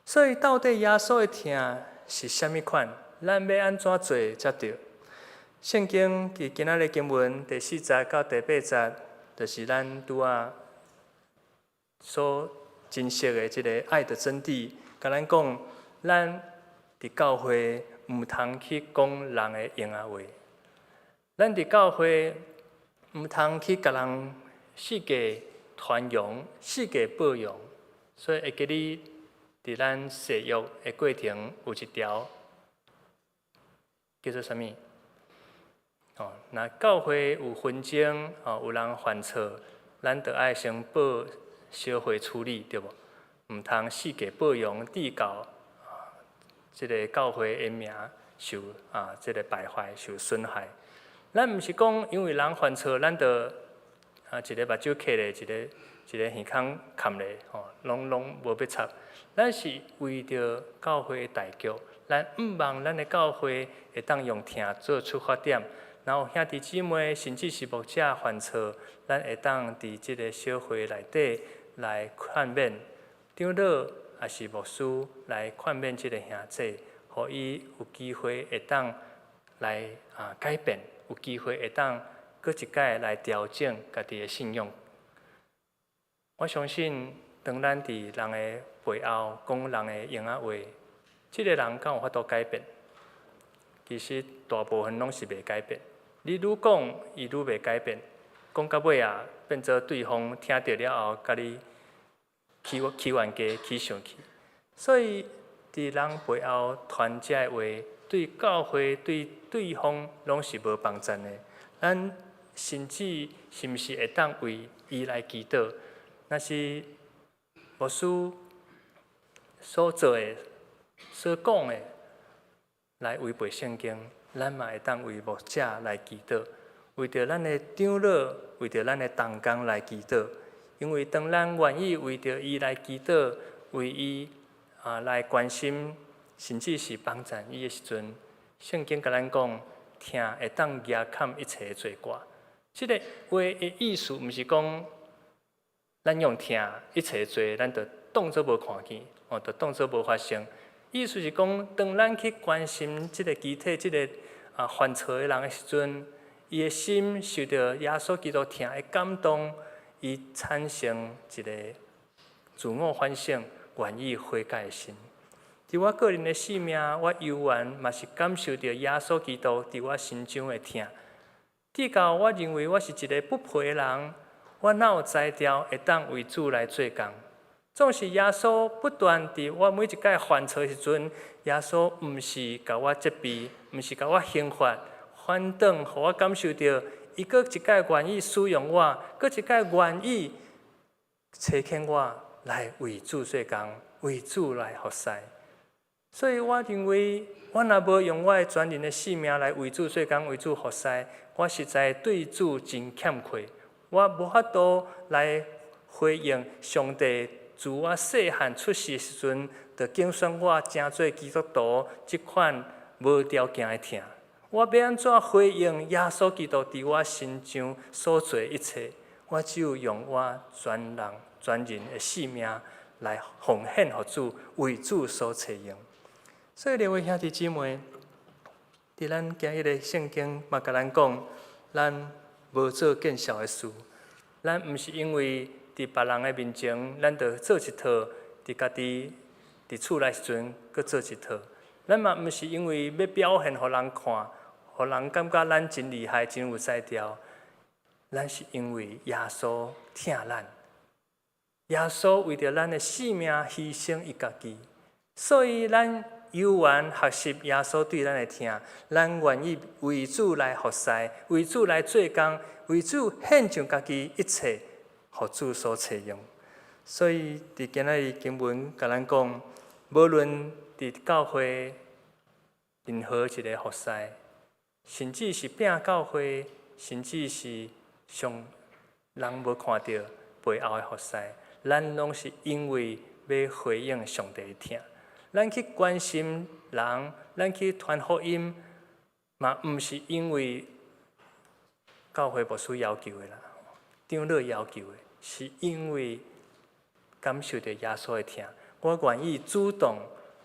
所以到底耶稣的疼是虾米款？咱要安怎做才对？圣经伫今仔日经文第4节到第8节，就是咱拄仔所认识的即个爱的真谛。甲咱讲，咱伫教会毋通去讲人的闲话，咱伫教会毋通去甲人世界传扬、世界报扬，所以会记你伫咱誓约的过程有一条叫做啥物？若教会有纷争，有人犯错，咱就爱先报小会处理，对无？毋通世界报扬，直到即个教会的名受即个败坏、受损害。咱毋是讲因为人犯错，咱就一个目睭刻咧，一个耳孔冚咧，拢无要插。咱是为着教会的大局，咱毋望咱的教会会当用疼做出发点，然后兄弟姊妹甚至是牧者犯错，咱会当伫即个小会内底来劝勉长老，也是牧师来劝勉这个兄弟，互伊有机会会当来改变，有机会会当搁一摆来调整家己的信仰。我相信，当咱伫人的背后讲人的闲话，这个人敢有法度改变？其实大部分拢是袂改变。你愈讲，伊愈袂改变。讲到尾啊，变做对方听到了后，甲你起冤家、起生气。所以，伫人背后传这的话，对教会、对对方拢是无帮助的。咱甚至是毋是会当为伊来祈祷？若是牧师所做的、所讲的，来违背圣经，咱嘛会当为牧者来祈祷，为着咱的长老，为着咱的同工来祈祷。因为当咱愿意为着伊来祈祷，为伊来关心，甚至是帮助伊的时阵，圣经甲咱讲，听会当压砍一切的罪过。这个话的意思，毋是讲咱用听一切罪，咱就当作无看见，就当作无发生。意思是讲，当咱去关心这个肢体、这个犯错的人的时阵，伊的心受到耶稣基督听的感动，伊产生一个自我反省、愿意悔改的心。伫我个人的生命，我悠然嘛是感受到耶稣基督伫我心中的听。至到我认为我是一个不配的人，我哪有才调会当为主来做工？总是耶稣不断伫我每一摆犯错的时阵，耶稣毋是甲我责备，毋是甲我刑罚，反倒互我感受到，伊搁一摆愿意使用我，搁一摆愿意差遣我来为主做工，为主来服侍。所以我认为，我若无用我的全人的性命来为主做工，为主服侍，我实在对主真欠愧。我无法度来回应上帝。自我细汉出世的时阵，就竞选我成做基督徒这款无条件的听。我要安怎回应耶稣基督伫我心中所做一切？我只有用我全人的性命来奉献给主，为主所采用。所以，各位兄弟姊妹，伫咱今日的圣经嘛，甲咱讲，咱无做见笑的事，咱毋是因为。伫别人的面前，咱就做一套；伫家己伫厝内时阵，搁做一套。咱嘛毋是因为要表现互人看，互人感觉咱真厉害、真有才调。咱是因为耶稣疼咱，耶稣为着咱的性命牺牲伊家己，所以咱悠然学习耶稣对咱的疼，咱愿意为主来服侍，为主来做工，为主献上家己一切。互主所采用，所以伫今仔日经文甲咱讲，无论伫教会任何一个服侍，甚至是拼教会，甚至是上人无看到背后的服侍，咱拢是因为要回应上帝的听。咱去关心人，咱去传福音，嘛毋是因为教会牧师要求的啦，长老要求的。是因为感受到耶稣的疼，我愿意主动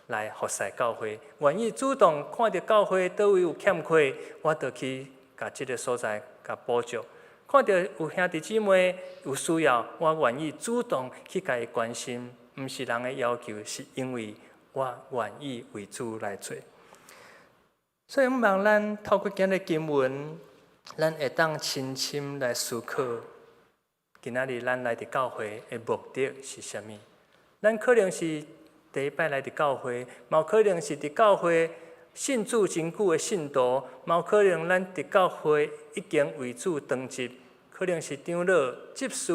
来服侍教会，愿意主动看到教会倒位有欠缺，我就去甲这个所在甲补足。看到有兄弟姊妹有需要，我愿意主动去甲伊关心，毋是人的要求，是因为我愿意为主来做。所以，毋望咱透过今日经文，咱会当深深来思考。今仔日咱来伫教会的目的是啥物？咱可能是第一摆来伫教会，嘛有可能是伫教会信主真久的信徒，嘛有可能咱伫教会已经为主长执，可能是长老、执事，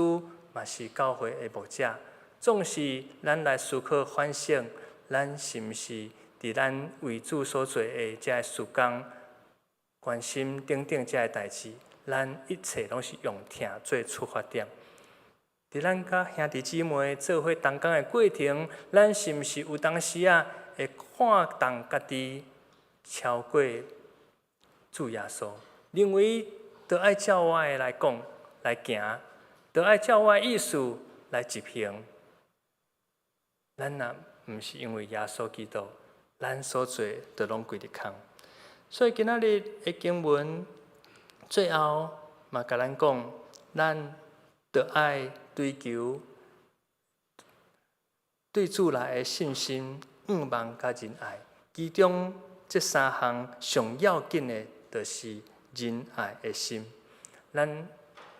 嘛是教会的牧者。总是咱来思考反省，咱是毋是伫咱为主所做的这事工，关心等等这代志。咱一切拢是用听做出发点。伫咱甲兄弟姊妹做伙同工的过程，咱是毋是有当时会看重家己超过主耶稣？认为着爱照我的来讲来行，着爱照我的意思来执行。咱若毋是因为耶稣基督，咱所做就拢归入空。所以今仔日的经文最后嘛，甲咱讲，咱着爱追求对主来的信心、仰望甲仁爱。其中这三项上要紧的，就是仁爱的心。咱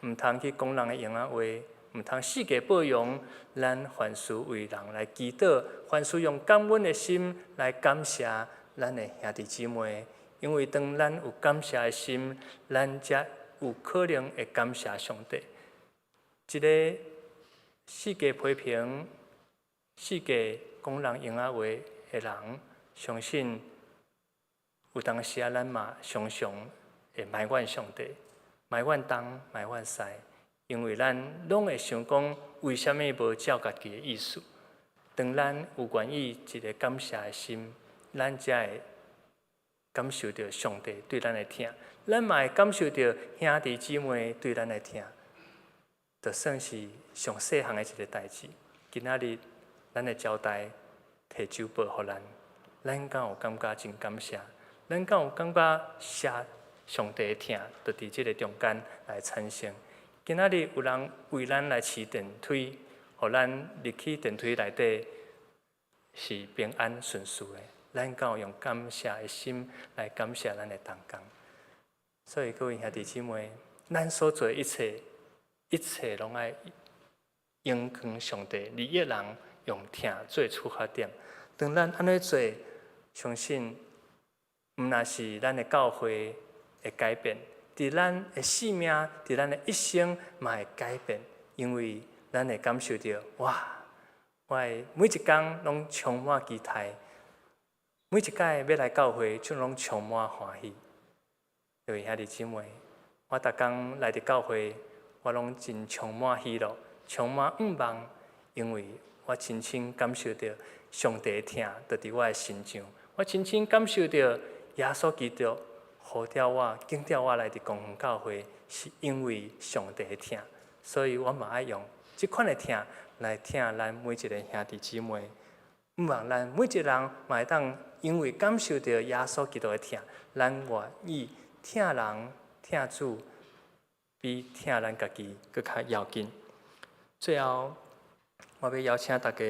毋通去讲人的闲话，毋通四界报扬。咱凡事为人来祈祷，凡事用感恩的心来感谢咱的兄弟姊妹。因为当咱有感谢的心，咱才有可能会感谢上帝。一个世界批评、世界讲人闲话的人，相信有当时啊，咱嘛常常会埋怨上帝，埋怨东，埋怨西，因为咱拢会想讲，为什么无照家己的意思？当咱有愿意一个感谢的心，咱才会感受到上帝对咱的疼，咱嘛会感受到兄弟姊妹对咱的疼，就算是上细项的一个代志。今仔日咱的交代摕酒报互咱，咱敢有感觉真感谢？咱敢有感觉谢上帝的疼，就伫即个中间来产生？今仔日有人为咱来饲电梯，互咱入去电梯内底是平安顺遂的。咱敢有用感谢的心来感谢咱的同工？所以各位兄弟姊妹，咱所做一切，一切拢爱应光上帝，利益人用疼做出发点。当咱安尼做，相信毋那是咱的教会会改变，伫咱的性命，伫咱的一生嘛会改变，因为咱会感受到，哇，我的每一天拢充满期待。每一届要来教会，就拢充满欢喜。各位兄弟姊妹，我逐天来伫教会，我拢真充满喜乐，充满仰望，因为我深深感受到上帝的疼，就伫我的心上。我深深感受到耶稣基督呼召我、警召我来伫公园教会，是因为上帝的疼。所以我嘛爱用即款的疼来疼咱每一个兄弟姊妹。毋望咱每一个人嘛会当因为感受到耶稣基督的疼，咱愿意疼人、疼主，比疼咱家己搁较要紧。最后，我要邀请大家，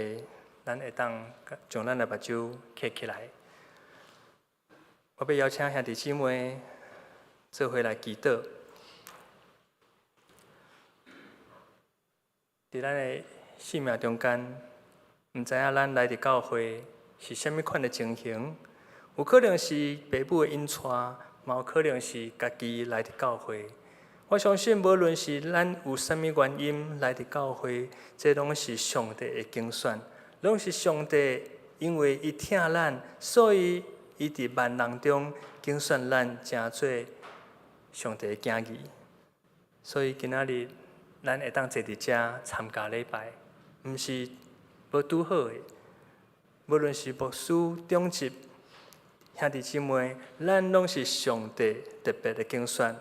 咱会当将咱的目睭闭起来。我要邀请兄弟姊妹做伙来祈祷。伫咱的生命中间，毋知影咱来伫教会是虾米款的情形，有可能是爸母的引带，嘛有可能是家己来伫教会。我相信，无论是咱有啥物原因来伫教会，这拢是上帝的拣选，拢是上帝因为伊疼咱，所以伊伫万人中拣选咱，成做上帝的囝儿。所以今仔日咱会当坐伫遮参加礼拜，毋是无拄好的，无论是牧师、长执、兄弟姊妹，咱拢是上帝特别的拣选。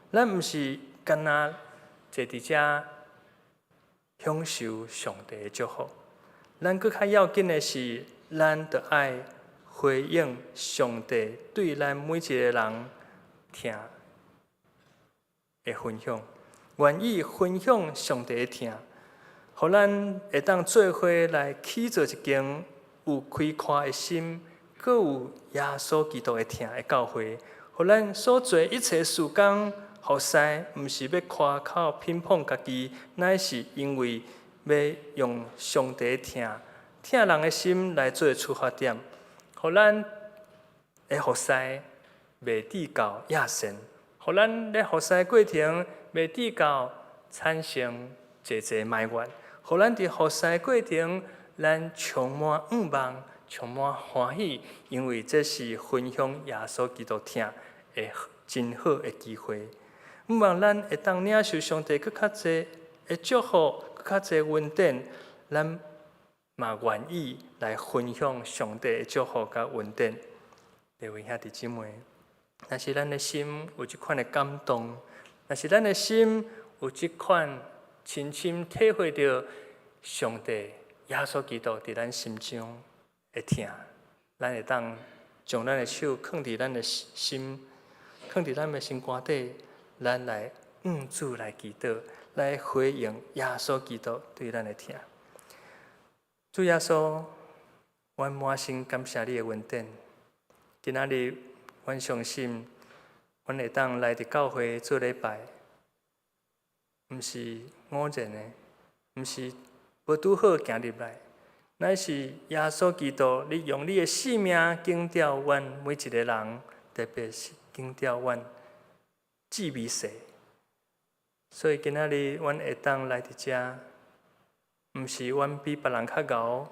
咱毋是干那坐伫遮享受上帝的祝福，咱搁较要紧的是，咱着爱回应上帝对咱每一个人疼的分享，愿意分享上帝的疼。互咱会当做伙来起造一间有开阔的心，阁有耶稣基督的疼的教会。互咱所做一切事工，服侍，毋是要夸口偏捧家己，乃是因为要用上帝的疼人的心来做出发点。互咱的服侍袂抵到野神，互咱咧服侍过程袂抵到产生侪埋怨。互咱伫服侍过程，咱充满仰望，充满欢喜，因为这是分享耶稣基督疼的真好的机会。毋望咱会当领受上帝搁较侪的祝福，搁较侪恩典，咱嘛愿意来分享上帝的祝福甲恩典。各位兄弟姊妹，若是咱的心有即款的感动，若是咱的心有即款深深体会到上帝耶稣基督伫咱心中，会疼，咱会当将咱的手放伫咱的心，放伫咱的心肝底，咱来主来祈祷，来回应耶稣基督对咱的疼。主耶稣，阮满心感谢你的恩典。今仔日，阮相信，阮会当来伫教会做礼拜，毋是偶然的，毋是无拄好行入来，乃是耶稣基督，你用你的性命警掉阮每一个人，特别是警掉阮至微细。所以今仔日，阮会当来伫遮，毋是阮比别人较敖，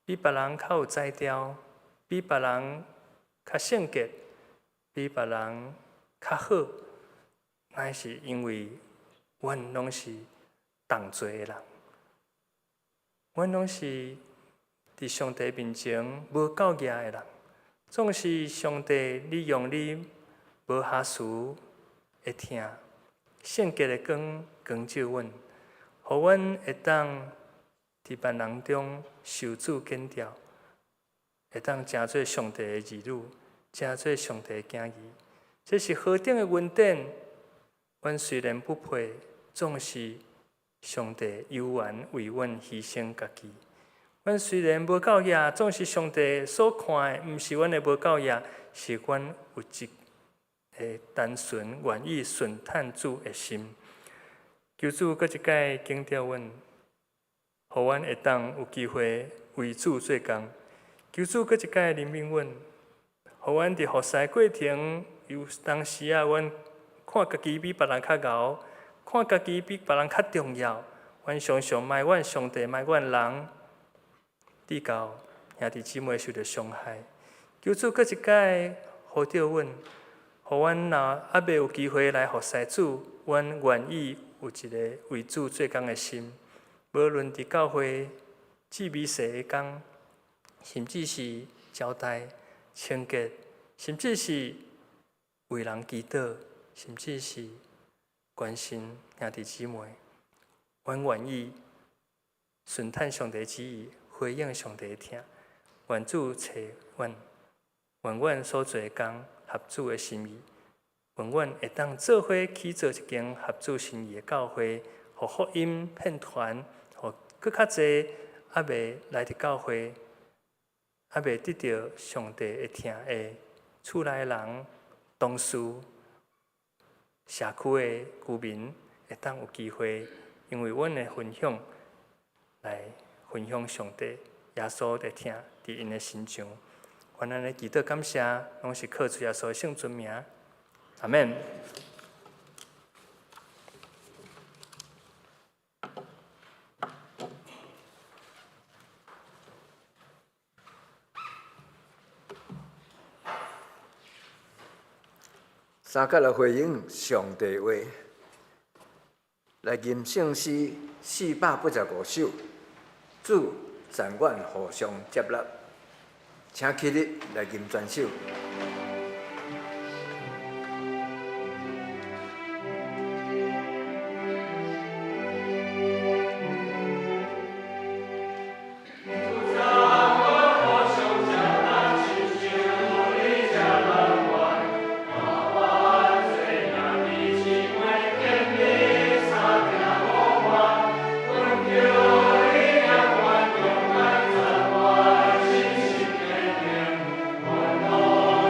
比别人较有才调，比别人较圣洁，比别人较好，乃是因为阮拢是同罪的人，阮拢是伫上帝面前无够额的人，总是上帝你用你无瑕疵的疼，圣洁的光照阮，互阮会当伫万人中受主拣调，会当成做上帝的儿女，成做上帝的囝儿。这是何等的恩典！阮虽然不配，总是上帝有缘为阮牺牲家己。阮虽然无够额，总是上帝所看的，毋是阮的无够额，是阮有一个单纯愿意顺探主的心。求主搁一摆警调阮，互阮会当有机会为主做工。求主搁一摆怜悯阮，互阮伫服侍过程，有当时啊，阮看家己比别人较敖，看家己比别人较重要。阮常常卖阮上帝，卖阮人，直到兄弟姊妹受到伤害。求主搁一摆呼召阮，互阮若还未有机会来服侍主，阮愿意有一个为主做工的心。无论伫教会至微细的工，甚至是交代、清洁，甚至是为人祈祷，甚至是关心兄弟姊妹，阮愿意顺探上帝旨意，回应上帝的听。愿主找阮，愿阮所做的工合主的心意，愿阮会当做伙去做一间合主心意的教会，互福音遍传，互更较侪还未来伫教会，还未得到上帝的听的厝内人、同事、社区的居民，会当有机会，因为阮的分享来分享上帝耶稣的听伫因的心上。愿咱的祈祷感谢，拢是靠主耶稣的圣尊名。阿们。三甲来回应上帝话，来吟圣诗485首，主赞愿互相接纳，请起立来吟全首。我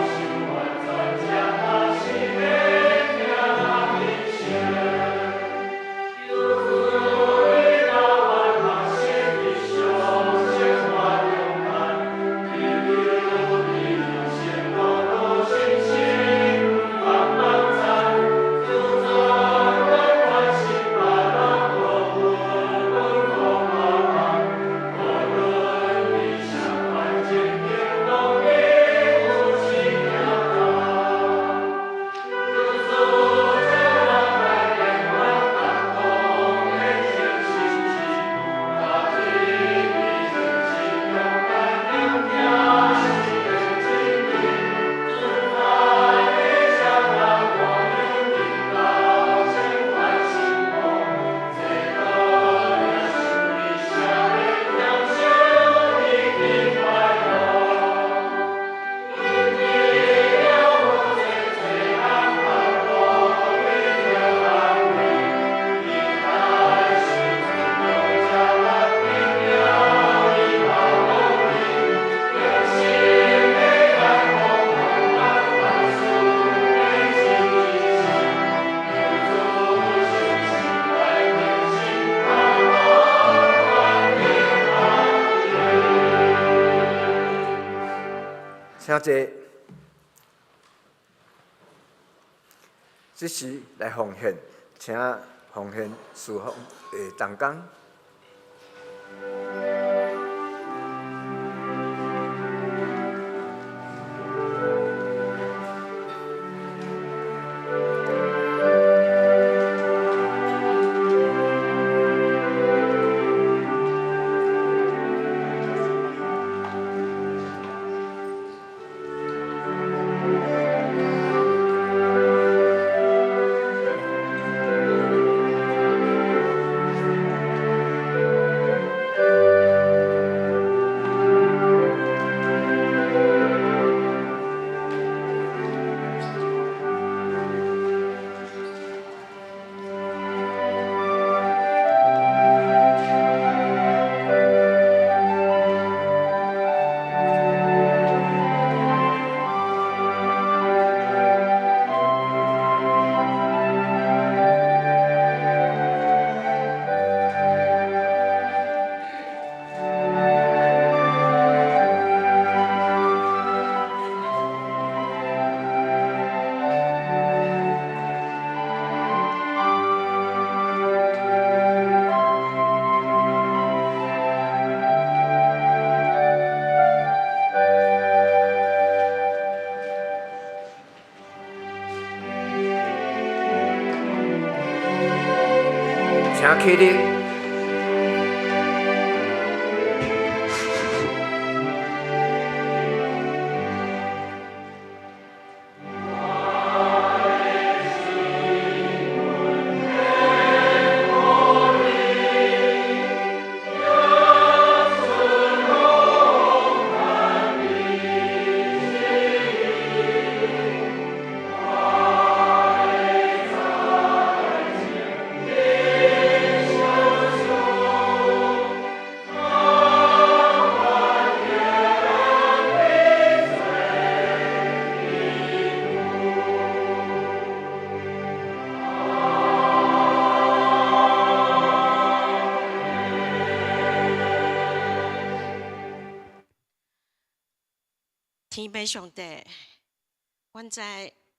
请坐，即时来奉献，请奉献侍奉的同工。请起立。天父上帝，阮知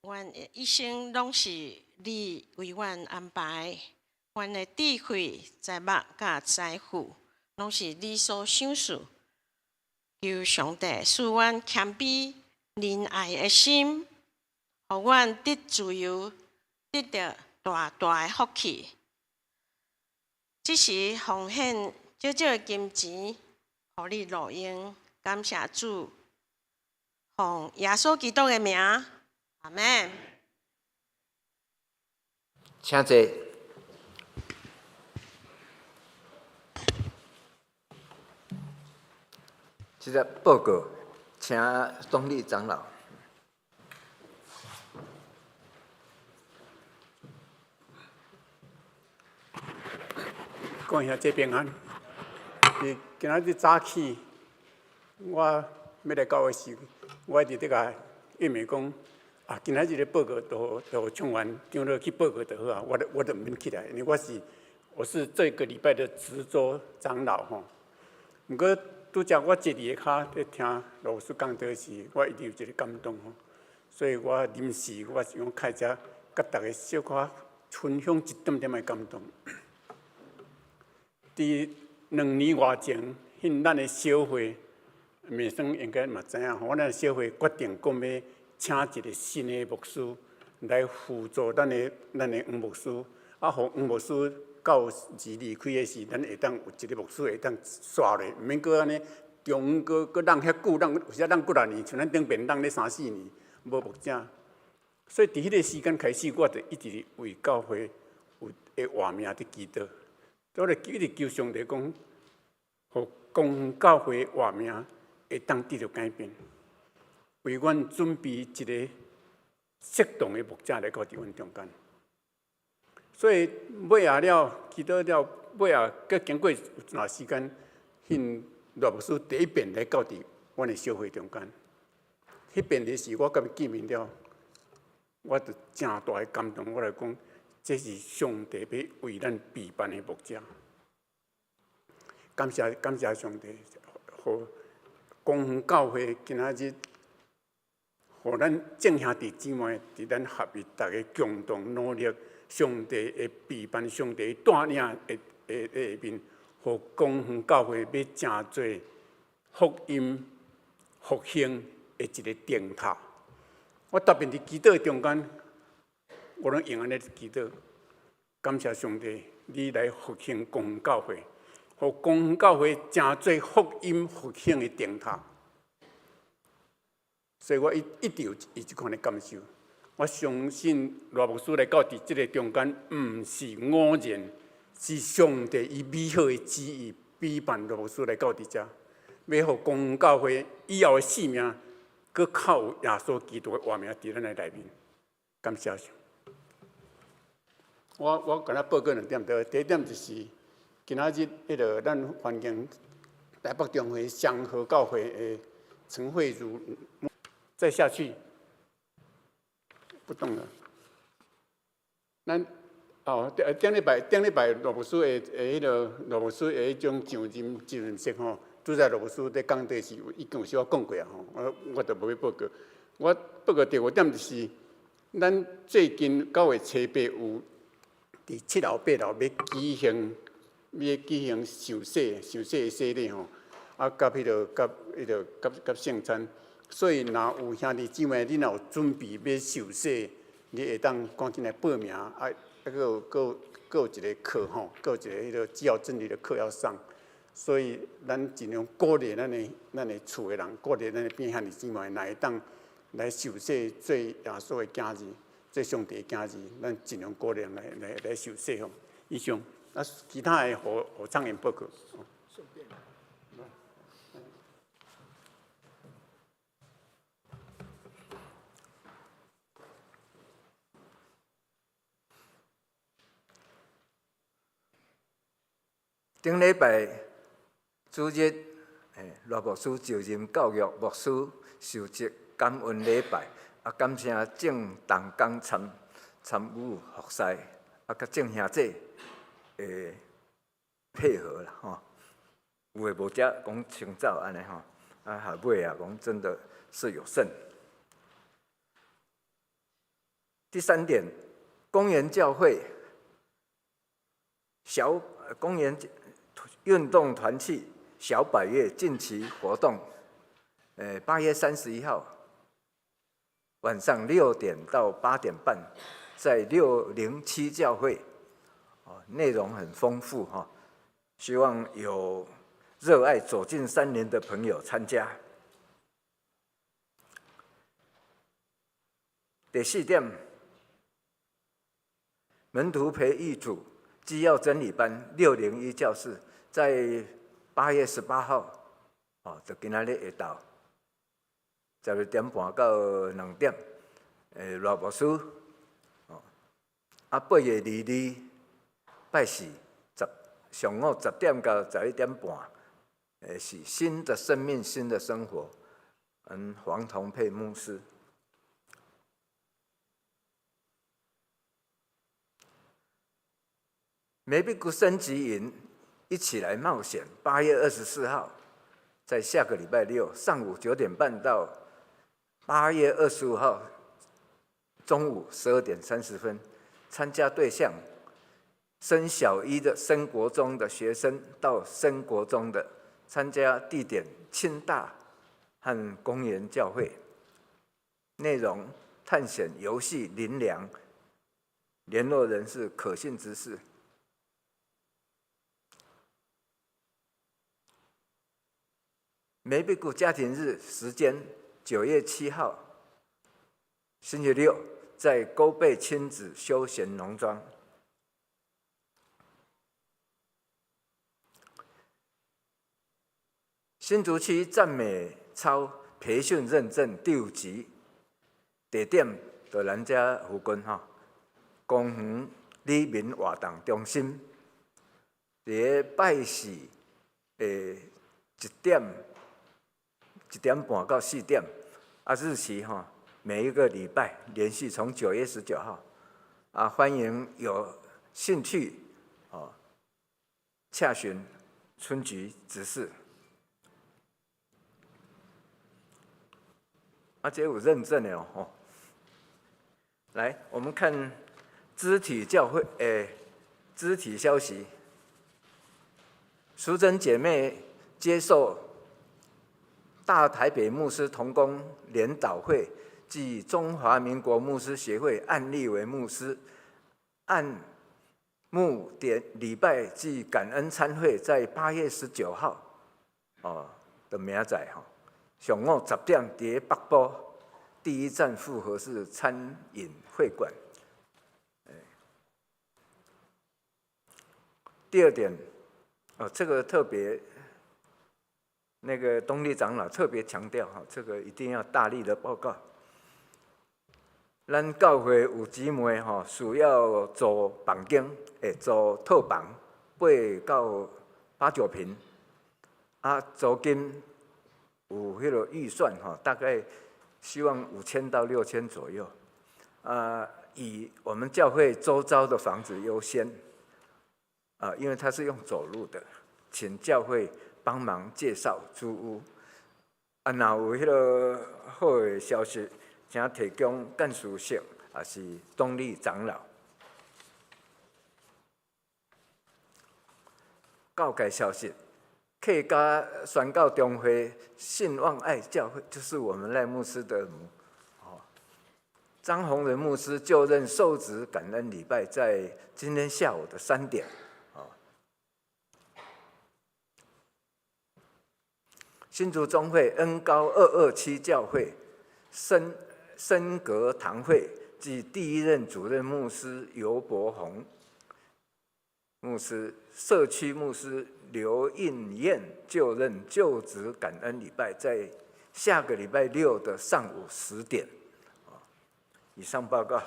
阮一生拢是你为阮安排，阮的智慧、财目甲财富，拢是你所赏赐。求上帝赐阮谦卑、仁爱的心，互阮得自由，得到大大的福气。即时奉献少少的金钱，互你路用，感谢主。奉耶稣基督的名，阿门。请坐。即个报告，请董理长老。讲一下这平安。今仔日早起，我要来教会时，我伫咧甲玉美讲啊，今仔日的报告都唱完，张落去报告就好啊。我都毋免起来，因为我是这个礼拜的值周长老吼。毋过拄则我坐伫下骹咧听老师讲道时，我一直有一个感动吼，所以我临时我想开遮甲大家小可分享一点点的感动。伫2年外前，咱的小会。美生应该嘛知影，我咱小会决定讲要请一个新的牧师来辅助咱的黄牧师，啊，互黄牧师到时离开的时，咱会当有一个牧师会当刷咧，毋免搁安尼中搁让遐久，有时让几6年，像咱顶边让咧3、4年无牧者，所以伫迄个时间开始，我就一直为教会有的活命伫祈祷，我就一直求上帝讲，互公教会的活命。会当得到改变，为阮准备一个适当的牧者来到伫阮中间。所以尾下了，祈祷了，尾下佮经过一段时间，迄罗牧师第一遍来到伫阮的小会中间。迄遍的时，我甲伊见面了，我就正大的感动。我来讲，这是上帝要为咱备办的牧者。感谢上帝，好。公园教会今仔日互咱众兄弟姊妹伫咱合一，大家共同努力，上帝的陪伴，上帝带领下面，互公园教会要真做福音复兴的一个顶头。我特别伫祈祷中间，我拢用安尼祈祷，感谢上帝，你来复兴公园教会，互公园教会真做福音复兴的顶头。所以我一直有这款的感受。我相信罗牧师来到伫这个中间，毋是偶然，是上帝以美好的旨意陪伴罗牧师来到伫遮，要互公园教会以后的性命，搁靠有耶稣基督的活命伫咱的内面。感谢上。我甲咱报告2点，第一点就是今仔日咱欢迎台北中会祥和教会的陈慧茹。再下去，不动了。咱顶礼拜罗牧师的罗牧师的迄种上任式吼，拄则罗牧师在讲题时已经有小讲过啊吼，我就无要报告。我报告第5点就是，咱最近9月初8有伫7楼8楼要举行受洗的洗礼吼，甲圣餐。所以，若有兄弟姊妹，你若有准备要受洗，你会当赶紧来报名。佫有一个课吼，佫有一个基要真理的课要上。所以，咱尽量鼓励咱的厝的人，鼓励咱的边兄弟姊妹，若会当来受洗，做耶稣的囝儿，做上帝的囝儿，咱尽量鼓励人来受洗吼。以上，其他的互苍蝇报告。顶礼拜主日，罗牧师就任教育牧师受职感恩礼拜，感谢正同工参与服侍，甲正兄弟配合啦吼。有诶无遮讲清早安尼吼，下尾啊讲真的是有剩。第3点，公园教会公园运动团契小百月近期活动，8月31号晚上6点到8点半，在607教会，内容很丰富哈，希望有热爱走进山林的朋友参加。第4点，门徒培育组基要真理班601教室，在8月18号，就今仔日下昼，12点半到2点，罗牧师，8月22拜4，上午10点到11点半，是新的生命、新的生活，黄同佩牧师。梅比谷升级营一起来冒险，8月24号，在下个礼拜6上午9点半到8月25号中午12点30分，参加对象升小一的、升国中的学生到升国中的，参加地点清大和公园教会，内容探险游戏灵粮，联络人是可信之士。梅比谷家庭日时间9月7号，星期六，在沟背亲子休闲农庄。新竹区赞美操培训认证第5级，地点就咱遮附近哈，公园里民活动中心，伫拜41点半到4点，日期每一个礼拜连续从9月19号，欢迎有兴趣洽询村局指示。这有认证的哦。来，我们看肢体教会，肢体消息。淑珍姐妹接受大台北牧师同工联导会暨中华民国牧师协会按立为牧师，按牧典礼拜暨感恩餐会在8月19号的明仔上午10点伫北部第一站复合式餐饮会馆。第二点，这个特别，那个东立长老特别强调这个一定要大力的报告。咱教会有姊妹需要租房间，租套房8到9平，租金有迄个预算大概希望5000到6000左右，以我们教会周遭的房子优先，因为它是用走路的，请教会帮忙介绍租屋，若有迄个好的消息，请提供干事室，也是东立长老。告解消息。客家宣告中会信望爱教会，就是我们赖牧师的母。张宏仁牧师就任受职感恩礼拜，在今天下午的3点。新竹中会恩高227教会升格堂会及第一任主任牧师尤伯宏牧师、社区牧师刘应燕就任就职感恩礼拜，在下个礼拜6的上午10点。以上报告。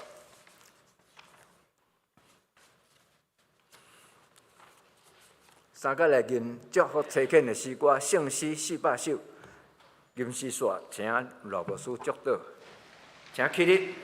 三个来吟祝福车恳的诗歌，圣诗400首，吟诗线，请罗牧师祝祷，请起立。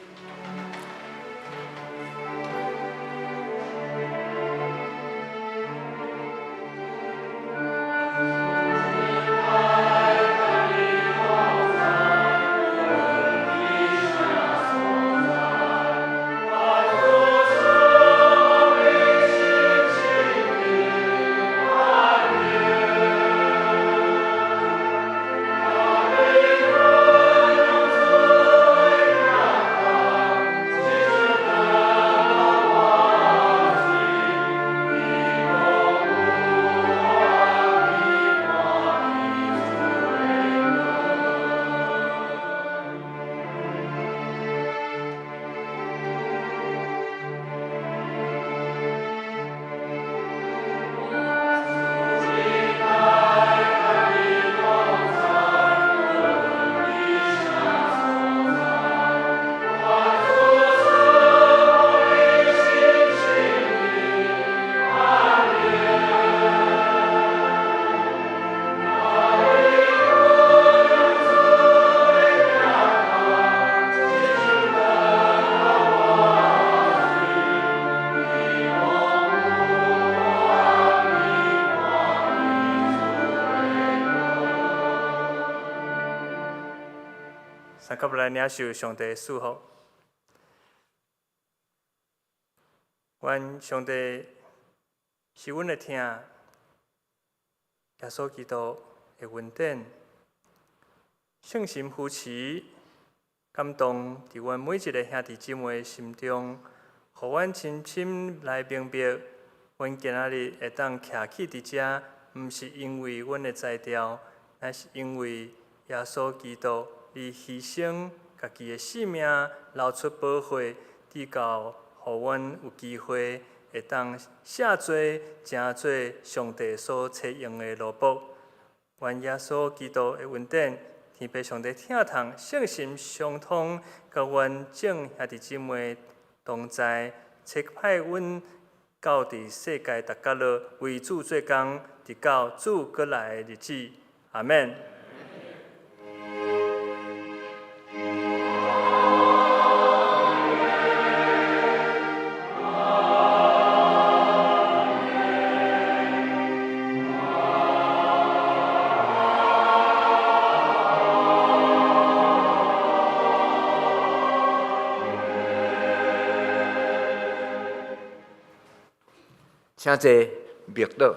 三甲来领受上帝的祝福。愿上帝是阮的听，耶稣基督的恩典，圣神扶持、感动伫阮每一个兄弟姊妹的心中，互阮深深来明白，阮今仔日会当徛起伫遮，毋是因为阮的才调，乃是因为耶稣基督以牺牲家己的性命，流出宝血，直到互阮有机会会当写做、成做上帝所采用的罗卜。愿耶稣基督的恩典，天父上帝听从，圣心相通，甲阮众兄弟姊妹同在，赐派阮到伫世界逐角落，为主做工，直到主归来的日子。阿们。请坐，默祷。